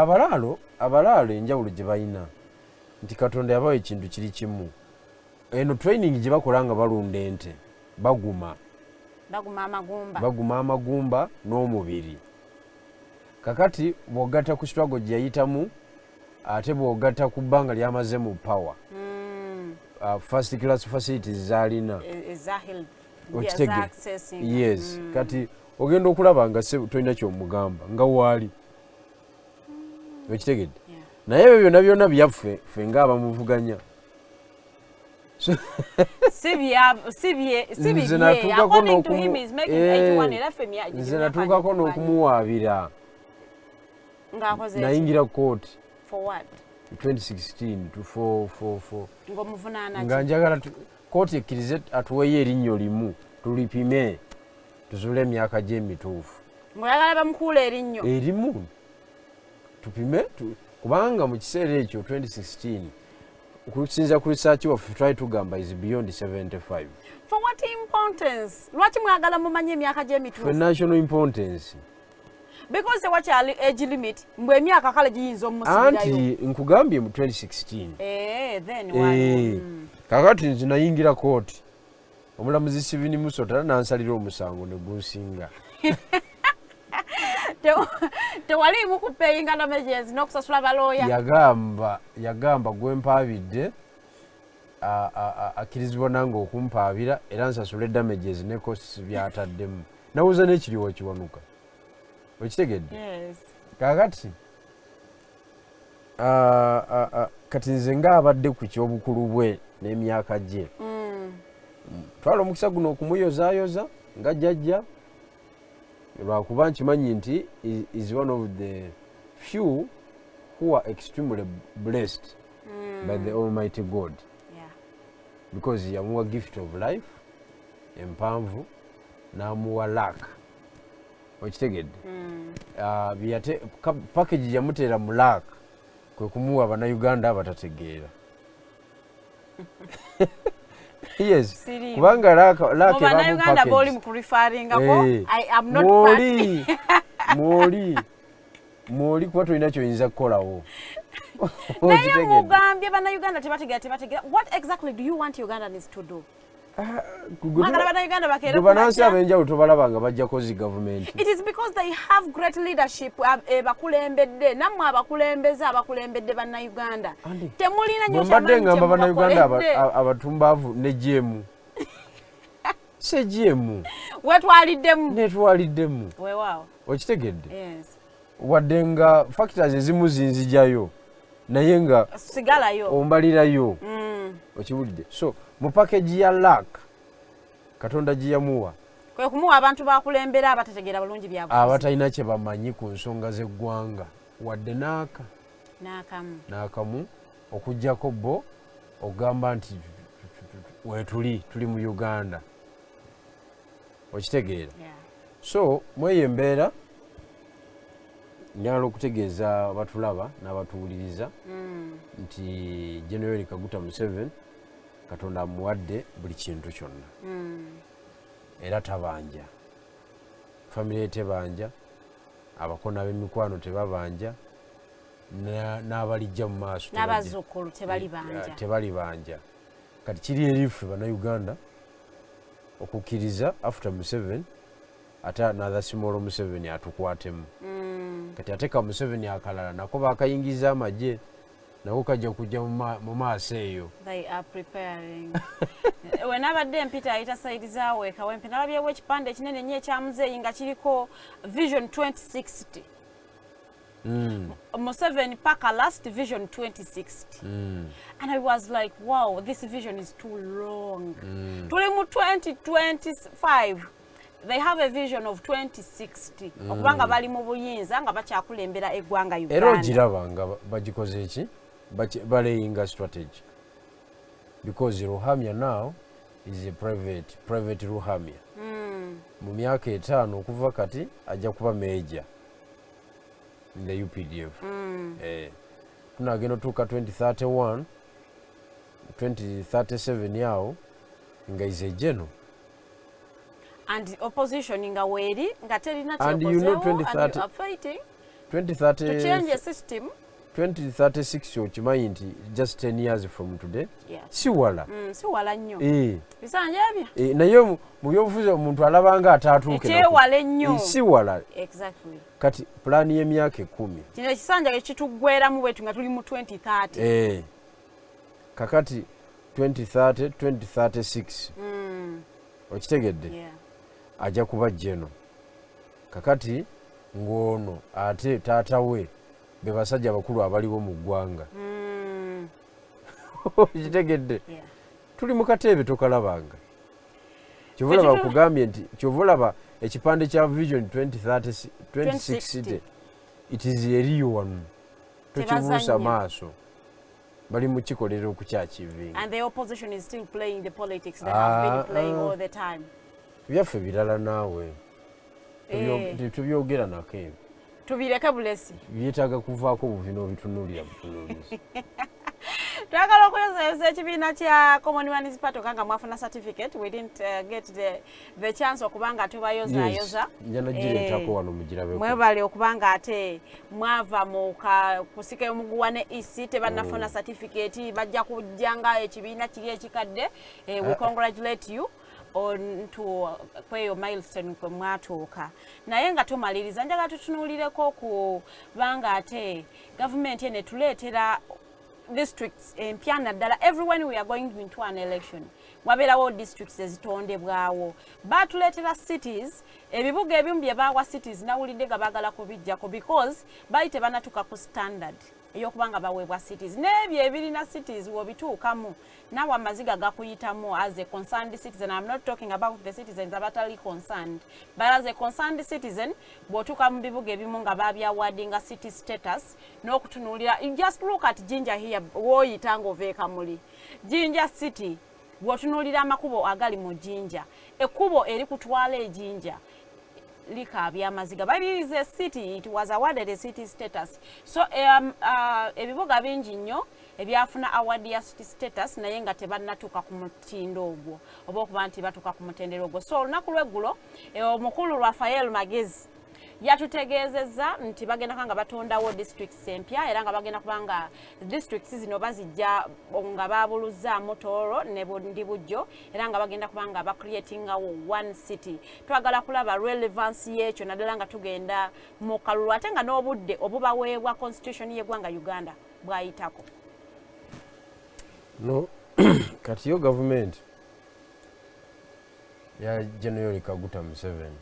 abalaalo enjawulo gye balina nti Katonda yabawa ekintu kiri kimu eno training gye bakola nga balunda ente baguma amagumba n'omubiri kakati bw'ogatta ku struggle gye yayitamu ate bw'ogatta ku bbanga lyamaze mu power first class facilities zaalina yes kati ogenda okulaba nga tolina kyomugamba nga waali okitegedde naye ebyo byonna byaffe ffe ng'abamuvuganya nze natuukako n'okumuwaabira nayingira kooti 2016 to 444 nga njagala kooti ekkirize atuweyo erinnyo limu tulipime tuzuule emyaka gye emituufu ng'oyagala bamukuula erinnyo erimu tupime kubanga mu kiseera ekyo 2016 okusinza ku research waffe twali tugamba is beyond 75 for what importance lwaki mwagala mumanye emyaka gy'emituufu for national importance because tewakyali age limit mbwe emyaka kale giyinza omumusibirayo anti nkugambye mu 2016 then kakati nze nayingira kooti omulamuzi Sivini Musota nansalira omusango ne gunsinga tewaliimu kupeyinga damages n'okusasula balooya yagamba gwempaabidde akkirizibwa nange okumpaabira era nsasule damages ne costs byataddemu nawuza n'ekiriwo kiwanuka okitegedde kakati kati nze ng'abadde ku kyobukulu bwe n'emyaka gye twala omukisa guno okumuyozaayoza nga jjajja lwakuba nkimanyi nti is one of the few who are extremely blessed by the Almighty God because yamuwa gift of life empanvu n'amuwa luck okitegedde package yamuteera mu luck kwe kumuwa Bannayuganda abatategeera yes kubanga lake Bannayuganda boli mu kurifaringako I'm not mwoli kuba tolina kyoyinza kukolawo naye mugambye Bannayuganda tebategeera what exactly do you want Ugandans to do banansi ab'enjawulo tobalaba nga bajjako zi gavumenti it is because they have great leadership bakulembedde nammwe abakulembedde Bannayuganda temulina nyo mbadde ngamba Bannayuganda abatumbaavu ne GM se GM netwaliddemu weewaawo okitegedde wadde nga factors ezimu zinzijayo naye nga sigalayo ombalirayo okiwulidde so mu package ya luck Katonda gye yamuwa kwe kumuwa abantu bakulembera abatategeera bulungi byabufuzi abatalina kye bamanyi ku nsonga z'eggwanga wadde n'akamu okuggyako bo ogamba nti tuli mu Uganda okitegeera so mweyo embeera njagala okutegeeza batulaba n'abatuwuliriza nti General Kaguta Museveni Katonda amuwadde buli kintu kyonna era tabanja famire tebanja abakona b'emikwano tebabanja n'abalijja mu maaso n'abazzukulu tebali banja kati kiri erifu bannayuganda okukkiriza after Museveni ate another small Museveni atukwatemu kati ate ka Museveni akalala nako bakayingiza amagye nako kajja kujja mu maaso eyo. They are preparing. Wenabadde mpita ayita saidi zaawe kawempe nalabyewo ekipande kinene nnyo ekyamuzeeyi nga kiriko Vision 2060. Museveni paka last Vision 2060. And I was like, wow, this vision is too long. Tuli mu 2025. They have a vision of 2060. Okubanga bali mu buyinza nga bakyakulembera eggwanga Uganda. Era ogiraba nga bagikoze eki balayinga strategy. Because Ruhamya now is a private Ruhamya. Mu myaka 5 okuva kati ajja kuba major in the UPDF. Tunagenda tuka 2031 2037 yao nga is a general. And the opposition inga weri nga terina and you know 2030 are fighting 2030 to change the system. 2036 okimanyi nti just 10 years from today. Yeah. Si wala. Si wala nnyo. Bisanja ebyo. Naye mu byobufuzi omuntu alabanga ataatuuke. Ekyewala nnyo. Si wala. Exactly. Kati plan y'emyaka 10. Kino ekisanja ekituggweramu bwetu nga tuli mu 2030. Kakati 2030 2036. Okitegedde? Yeah. Ajja kuba jeno. Kakati ngono ate taata we be basajja bakulu abaliwo mu ggwanga. Okitegedde? Yeah. Tuli mu katebe tokalabanga. Kyovulaba okugambye nti kyovulaba ekipande kya Vision 2060 it is a real one. Tokibuusa maaso. Bali mu kikolera okukyakivinga. And the opposition is still playing the politics that have been playing all the time. Byaffe birala naawe. Tubyogera nako ebyo. Tubireke bulesi. Byetaaga kuvaako buvino bitunuulira butunuulizi. Twagala okuyoza ekibiina kya Commonwealth Party okanga mwafuna certificate. We didn't get the chance okubanga tubayoza. Njana gireetako wano mugirabeko. Mwebale okubanga ate mwava mu kusika omuguwa ne EC tebannafuna certificate bajja kujjanga ekibiina kiri ekikadde. We congratulate you on to kweyo milestone kwe mwatuuka. Naye nga tumaliriza njagala tutunuulireko ku banga ate government ene tuleetera districts empya naddala everyone we are going into an election. Wabeerawo districts ezitondebwawo. Batuleetera cities, ebibuga ebimu bye baawa cities nawulidde nga baagala kubijjako because bali tebannatuuka ku standard ey'okubanga baweebwa cities. N'ebyo ebirina cities w'obituukamu naawe amaziga gakuyitamu as a concerned citizen. I'm not talking about the citizens abatali concerned. But as a concerned citizen, bw'otuuka mu bibuga ebimu nga baabyawadinga city status n'okutunuulira. Just look at Jinja here, w'oyita ng'oveeka muli. Jinja city, bw'otunuulira amakubo agali mu Jinja. Ekkubo erikutwala ejinja likaabya amaziga. But it is a city, it was awarded a city status. So ebibuga bingi nnyo ebyafuna award ya city status naye nga tebannatuuka ku mutindo ogwo oba okuba nti batuuka ku mutendera ogwo. So olunaku lw'eggulo omukulu Rafael Magezi yatutegeezezza nti bagenda kanga batondawo districts empya era nga bagenda kubanga districts zino bazijja nga babuluzzaamu Tooro ne Bundibujjo era nga bagenda kubanga bacreatingawo one city. Twagala kulaba relevance y'ekyo naddala nga tugenda mu kalulu ate nga n'obudde obubaweebwa constitution y'eggwanga Uganda bwayitako. No, kati yo government ya General Kaguta Museveni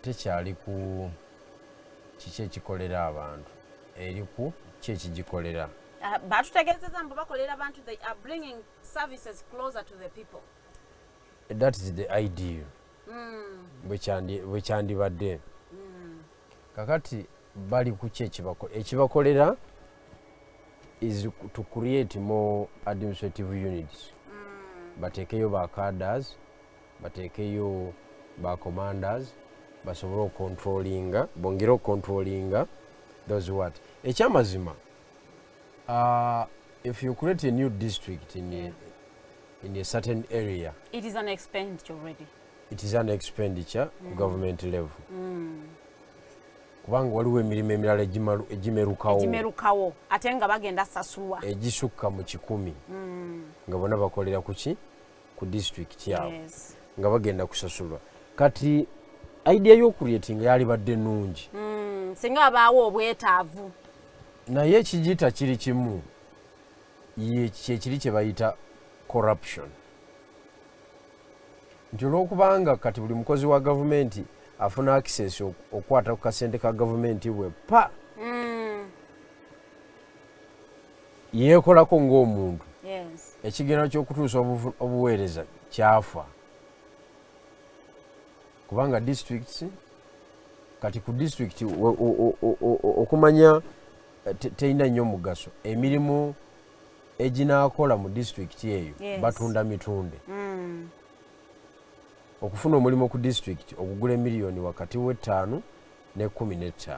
tekyali ku kiki ekikolera abantu eri ku ki ekigikolera. Batutegeezezza mbu bakolera abantu, they are bringing services closer to the people. That is the idea. Bwe kyandibadde. Kakati bali ku ki ekibakolera is to create more administrative units. Batekeyo ba cadres, batekeyo ba commanders, basobole controllinga, bongero controllinga those what. Ekyamazima, if you create a new district in a certain area, it is an expenditure already. It is an expenditure government level. kubanga waliwo emirimu emirala egimerukawo ate nga bagenda sasulwa egisukka mu 100 nga bonna bakolera kuki ku district yaabwe nga bagenda kusasulwa. Kati idea y'okureetinga yali badde nnungi singa abaawo obwetaavu naye ekigita kiri kimu kyekiri kye bayita corruption. Nti olw'okubanga kati buli mukozi wa gavumenti afuna access okukwata ku kasente ka gavumenti bwe pa yeekolako ng'omuntu ekigenda ky'okutuusa obuweereza kyafa kubanga districts kati ku district okumanya teyina nnyo mugaso emirimu eginaakola mu district eyo batunda mitunde okufuna omulimu ku district okugula emiliyoni wakati we5 ne 15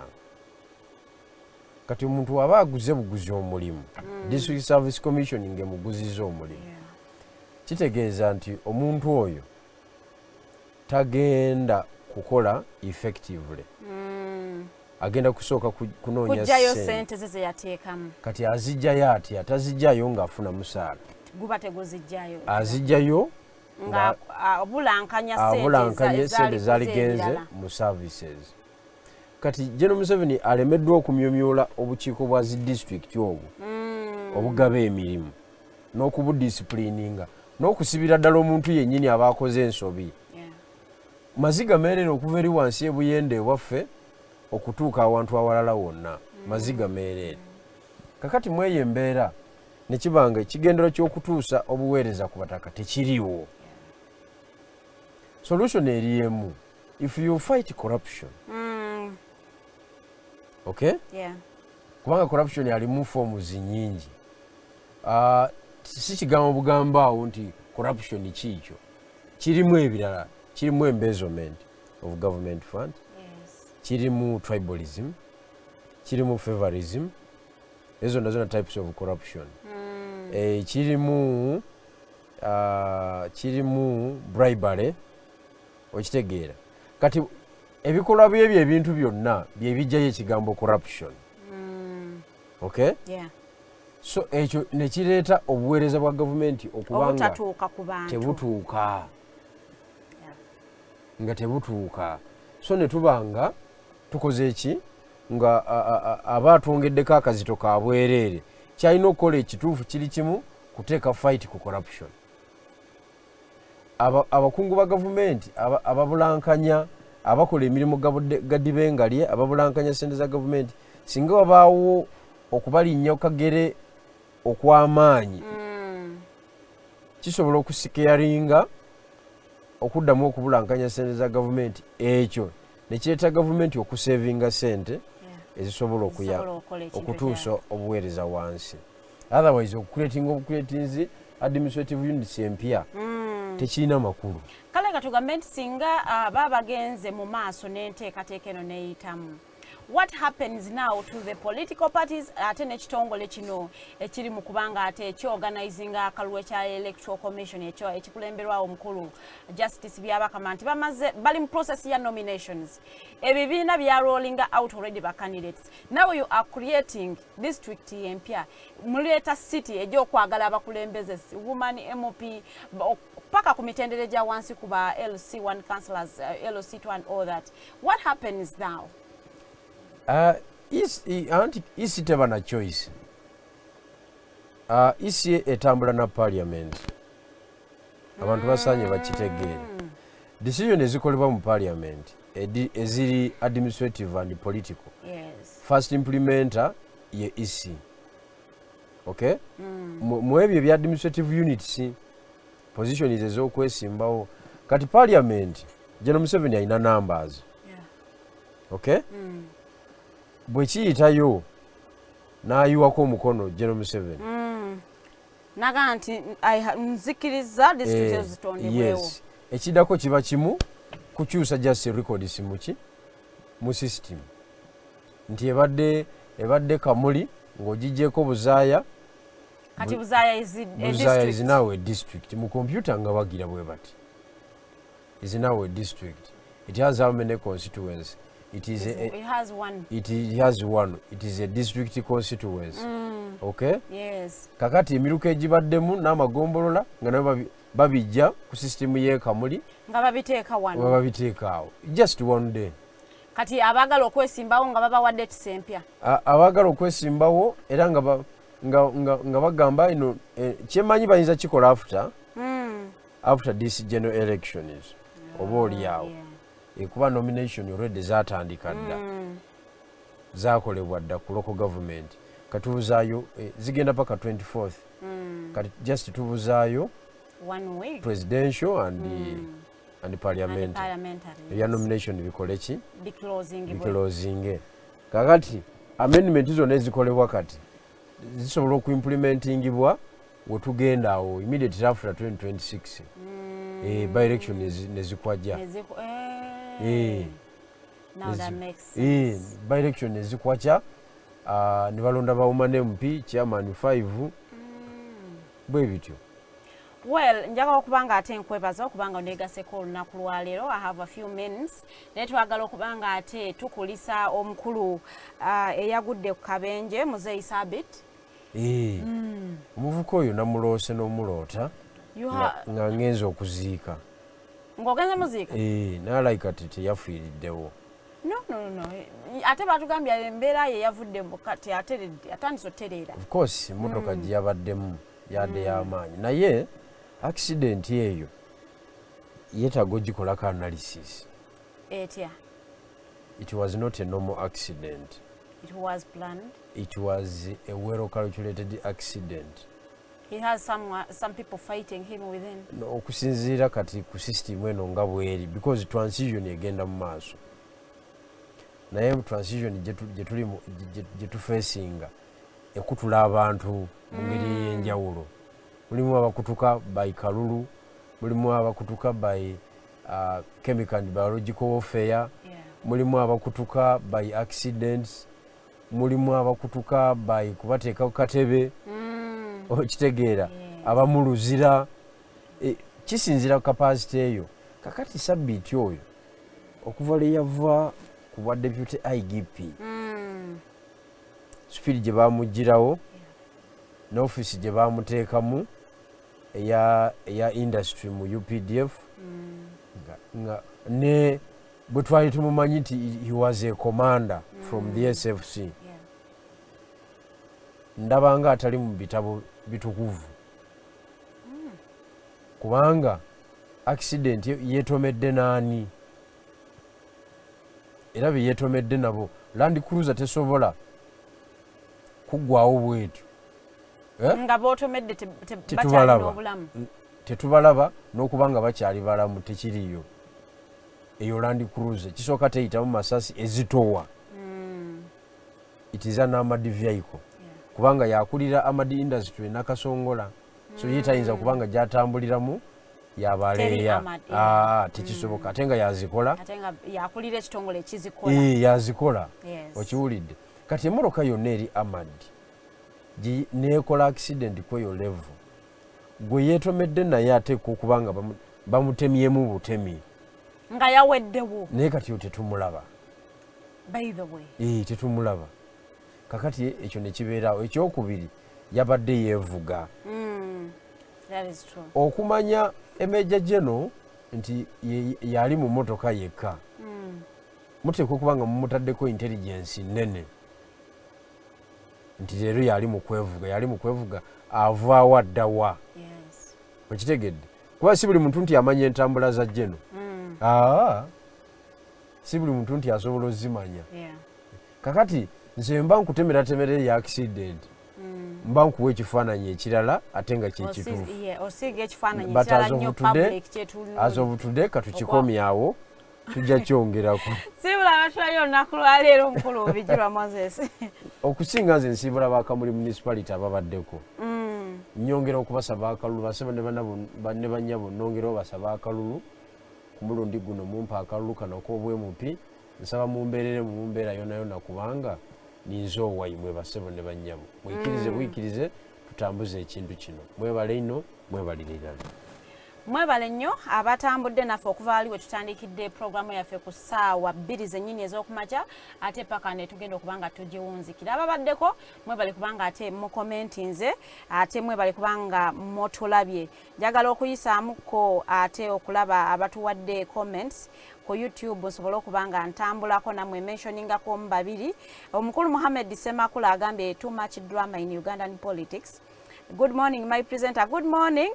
kati omuntu aba aguze buguzi omulimu district service commission ngemuguziza omulimu kitegeeza nti omuntu oyo tagenda kukola effectively agenda kusooka kunoonya sente ze yateekamu kati azijjayo atya tazijjayo ng'afuna musaala guba teguzijjayo azijjayo nga abulankanya sente zaligenze mu services. Kati General Museveni alemeddwa okumyomyola obukiiko bwa zi district obwo obugaba emirimu n'okubudisciplininga n'okusibira ddala omuntu yennyini aba akoze ensobi maziga meerere okuva eri wansi ebuyende ewaffe okutuuka awantu awalala wonna maziga meerere. Kakati mweyo embeera ne kibanga ekigendero ky'okutuusa obuweereza ku bataka tekiriwo. Solution eri emu, if you fight corruption okay kubanga corruption yalimu forms nyingi si kigambo bugamba awo nti corruption kiikyo kirimu ebirala kirimu embezzlement of government fund kirimu tribalism kirimu favorism ezo nazo types of corruption kirimu bribery okitegeera. Kati ebikolwa byebyo ebintu byonna byebijjayo ekigambo corruption okay so ekyo ne kireeta obuweereza bwa gavumenti okubanga tebutuuka nga tebutuuka so ne tubanga tukoze eki nga aba atongeddeko akazito ka bwereere kyalina okukola ekituufu kiri kimu kuteeka fight ku corruption. Abakungu ba gavumenti ababulankanya abakola emirimu gadibengalye ababulankanya sente za gavumenti singa wabaawo okubalinnya kagere okw'amaanyi kisobola okusikeyaringa okuddamu okubulankanya sente za gavumenti ekyo ne kireeta gavumenti okusevinga sente ezisobola okutuusa obuweereza wansi. Otherwise okukuleetinga obukuleetinzi administrative units empya tekirina makulu. Kale katugambe nti singa babagenze mu maaso n'enteekateeka eno neeyitamu what happens now to the political parties ate n'ekitongole kino ekiri mu kubanga ate ekyorganizing akalulu ekya electoral commission ekyo ekikulemberwawo omukulu Justice Byabakama nti bali mu process ya nominations ebibiina bya rolling out already ba candidates now you are creating district empya muleeta city egy'okwagala abakulembeze woman MOP paka ku mitendere gya wansi kuba LC1 councillors LC2 and all that. What happens now? Isi teba na choice. Isi etambula na parliament. Abantu basanye bakitegeera. Decision ezikolebwa mu parliament eziri administrative and political. Yes. First implementer ye isi. Okay? Mu ebyo bya administrative units position is ez'okwesimbawo kati parliament General Museveni alina numbers okay bwe kiyitayo n'ayiwako omukono General Museveni naga nti nzikiriza district ezitondebwewo ekiddako kiba kimu kukyusa just records mu system nti ebadde kamuli ng'ogijjeko buzaaya kati Buzaaya is now a district. Mu computer nga bagira bwe bati. Is now a district. It has how many constituencies? it is it has one. It has one. It is a district constituency. Okay? Yes. Kakati emiruka egibaddemu n'amagombolola nga nabo babijja ku system ye Kamuli nga babiteeka wano. Babiteeka awo. Just one day. Kati abagala okwesimbawo nga babawadde tisempya. Abagala okwesimbawo era nga bagamba ino kyemanyi bayinza kikola after this general elections. Oba oliawo. Kuba nomination already zatandika dda. Zakolebwa dda ku local government. Katubuzaayo zigenda paka 24th. Kati just tubuzaayo 1 week. Presidential and parliamentary. Ya nomination bikole ki? Biclosing. Kakati amendment zonna ezikolebwa kati zisobola okuimplementingibwa wetugenda awo immediately after 2026. By election nezikwajja. Now that makes sense. By election nezikwajja. Ne balonda bawumane MP chairman 5 bwe bityo. Well, njagala okubanga ate nkwebaza okubanga onegaseko olunaku lwaleero. I have a few minutes. Naye twagala okubanga ate tukulisa omukulu eyagudde ku kabenje Muzeeyi Sabit. Omuvuka oyo namuloose n'omuloota nga ngenza okuziika. Ng'ogenze muziika? N'alayika kati teyafiiriddewo. No. Ate batugambya embeera ye yavuddemu kati atandise otereera. Of course, motoka gye yabaddemu yadde y'amaanyi. Naye accident eyo yeetaaga ogikolako analysis. Etya? It was not a normal accident. It was planned. It was a well-calculated accident. He has some people fighting him within. No, okusinziira kati ku system eno nga bweri because transition egenda mu maaso. Naye transition gye tufacinga ekutula abantu mu ngeri ey'enjawulo. Mulimu abakutuka by kalulu, mulimu abakutuka by chemical and biological warfare, mulimu abakutuka by accidents, mulimu abakutuka by kubateeka ku katebe. Okitegeera abamuluzira kisinzira capacity eyo. Kakati Sabit oyo okuva le yava ku bwa deputy IGP speed gye bamugirawo n'office gye bamuteekamu eya industry mu UPDF ne bwe twali tumumanyi nti he was a commander from the SFC. Ndabanga atali mu bitabo bitukuvu kubanga accident yetomedde naani era bye yetomedde nabo Land Cruiser tesobola kuggwawo bwetyo nga bootomedde tetubalaba n'okubanga bakyali balamu tekiriyo eyo Land Cruiser kisooka teyitamu masasi ezitowa. It is an armored vehicle. Kubanga yakulira amadi industry nakasongola so yetayinza kubanga gyatambuliramu yabaleeya tekisoboka ate nga yazikola yakulira ekitongole ekizikola yazikola okiwulidde kati emmotoka yonna eri amad neekola accident kweyo level gwe yeetomedde naye ateeka okubanga bamutemyemu butemi nga yaweddewo naye kati yo tetumulaba by the way tetumulaba kakati ekyo ne kibeerawo. Ekyokubiri yabadde yeevuga. That is true. Okumanya Major General nti yali mu motoka yekka muteekwa okubanga mumutaddeko intelligence nene nti leero yali mu kwevuga avaawo addawa. Okitegedde kuba si buli muntu nti amanya entambula za General. Si buli muntu nti asobola ozimanya. Kakati nze mba nkutemera ya accident mba nkuwa ekifaananyi ekirala ate nga kyekituufu. As of today katukikomyawo tujja kyongerako. Sibula batwayo olunaku lwaleero omukulu Obijirwa Moses. Okusinga nze nsiibula Bakamuli municipality ababaddeko. Nyongera okubasaba akalulu basaba ne bannyabo nongera obasaba akalulu ku mulundi guno mumpa akalulu kano k'obwemupi nsaba mumbeerere mu mbeera yonna kubanga ninzo wayimwe basebo ne bannyabo mwikirize tutambuze ekintu kino mwebale ino mwebalirira. Mwebale nnyo abatambudde naffe okuva ali we tutandikidde programu yaffe ku ssaawa 2 zennyini ez'okumakya ate paka ne tugenda okuba nga tugiwunzikira. Ababaddeko mwebale kubanga ate mukomentinze ate mwebale kubanga mutulabye. Njagala okuyisaamuko ate okulaba abatuwadde comments ku YouTube nsobole okubanga ntambulako namwe mentioningako mu babiri. Omukulu Mohamed Semakula agambye too much drama in Ugandan politics. Good morning my presenter. Good morning.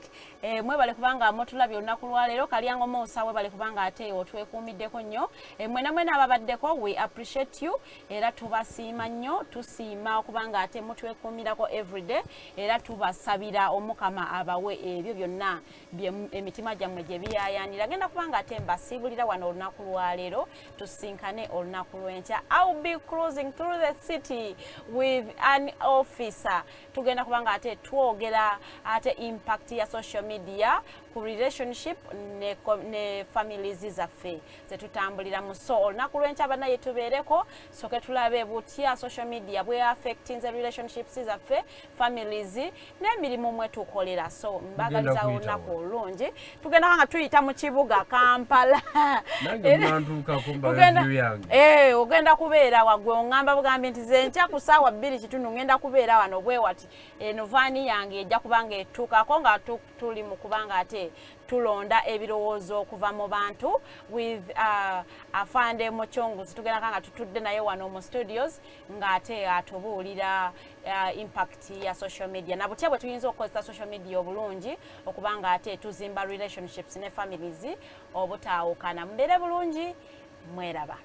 Mwebale kubanga motulabye olunaku lwaleero Kalyango Musa webale kubanga ate otwekuumiddeko nnyo. Mwena mwena ababaddeko we appreciate you era tubasiima nnyo tusiima okubanga ate mutwekuumirako everyday era tubasabira omukama abawe ebyo byonna emitima gyammwe gye biyaayaanira. Agenda kubanga ate mbasiibulira wano olunaku lwaleero tusinkane olunaku lw'enkya. I'll be cruising through the city with an officer. Tugenda kubanga ate twogera ate impact ya social media ku relationship ne families zaffe zetutambulira mu so olunaku lw'enkya banaye tubeereko soke tulabe butya social media bwe affecting the relationships zaffe families n'emirimu mwe tukolera. So mbagaliza olunaku olungi tugenda nga tuyita mu kibuga Kampala ogenda kubeera wagwe ongamba bugambi nti ze nkya ku ssaawa 2 kitundu ngenda kubeera wano bwe wati eno vaani yange ejja kubanga etuukako nga tuli mu kubanga ate tulonda ebirowoozo okuva mu bantu with Afande Muchonguzi tugenda nga tutudde naye wano mu studios ng'ate atubuulira impact ya social media na butya bwe tuyinza okukozesa social media obulungi okubanga ate tuzimba relationships ne families obutaawukana. Mbeere bulungi mweraba.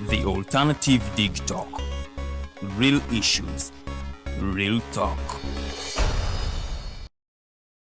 The Alternative Dig Talk. Real issues, real talk.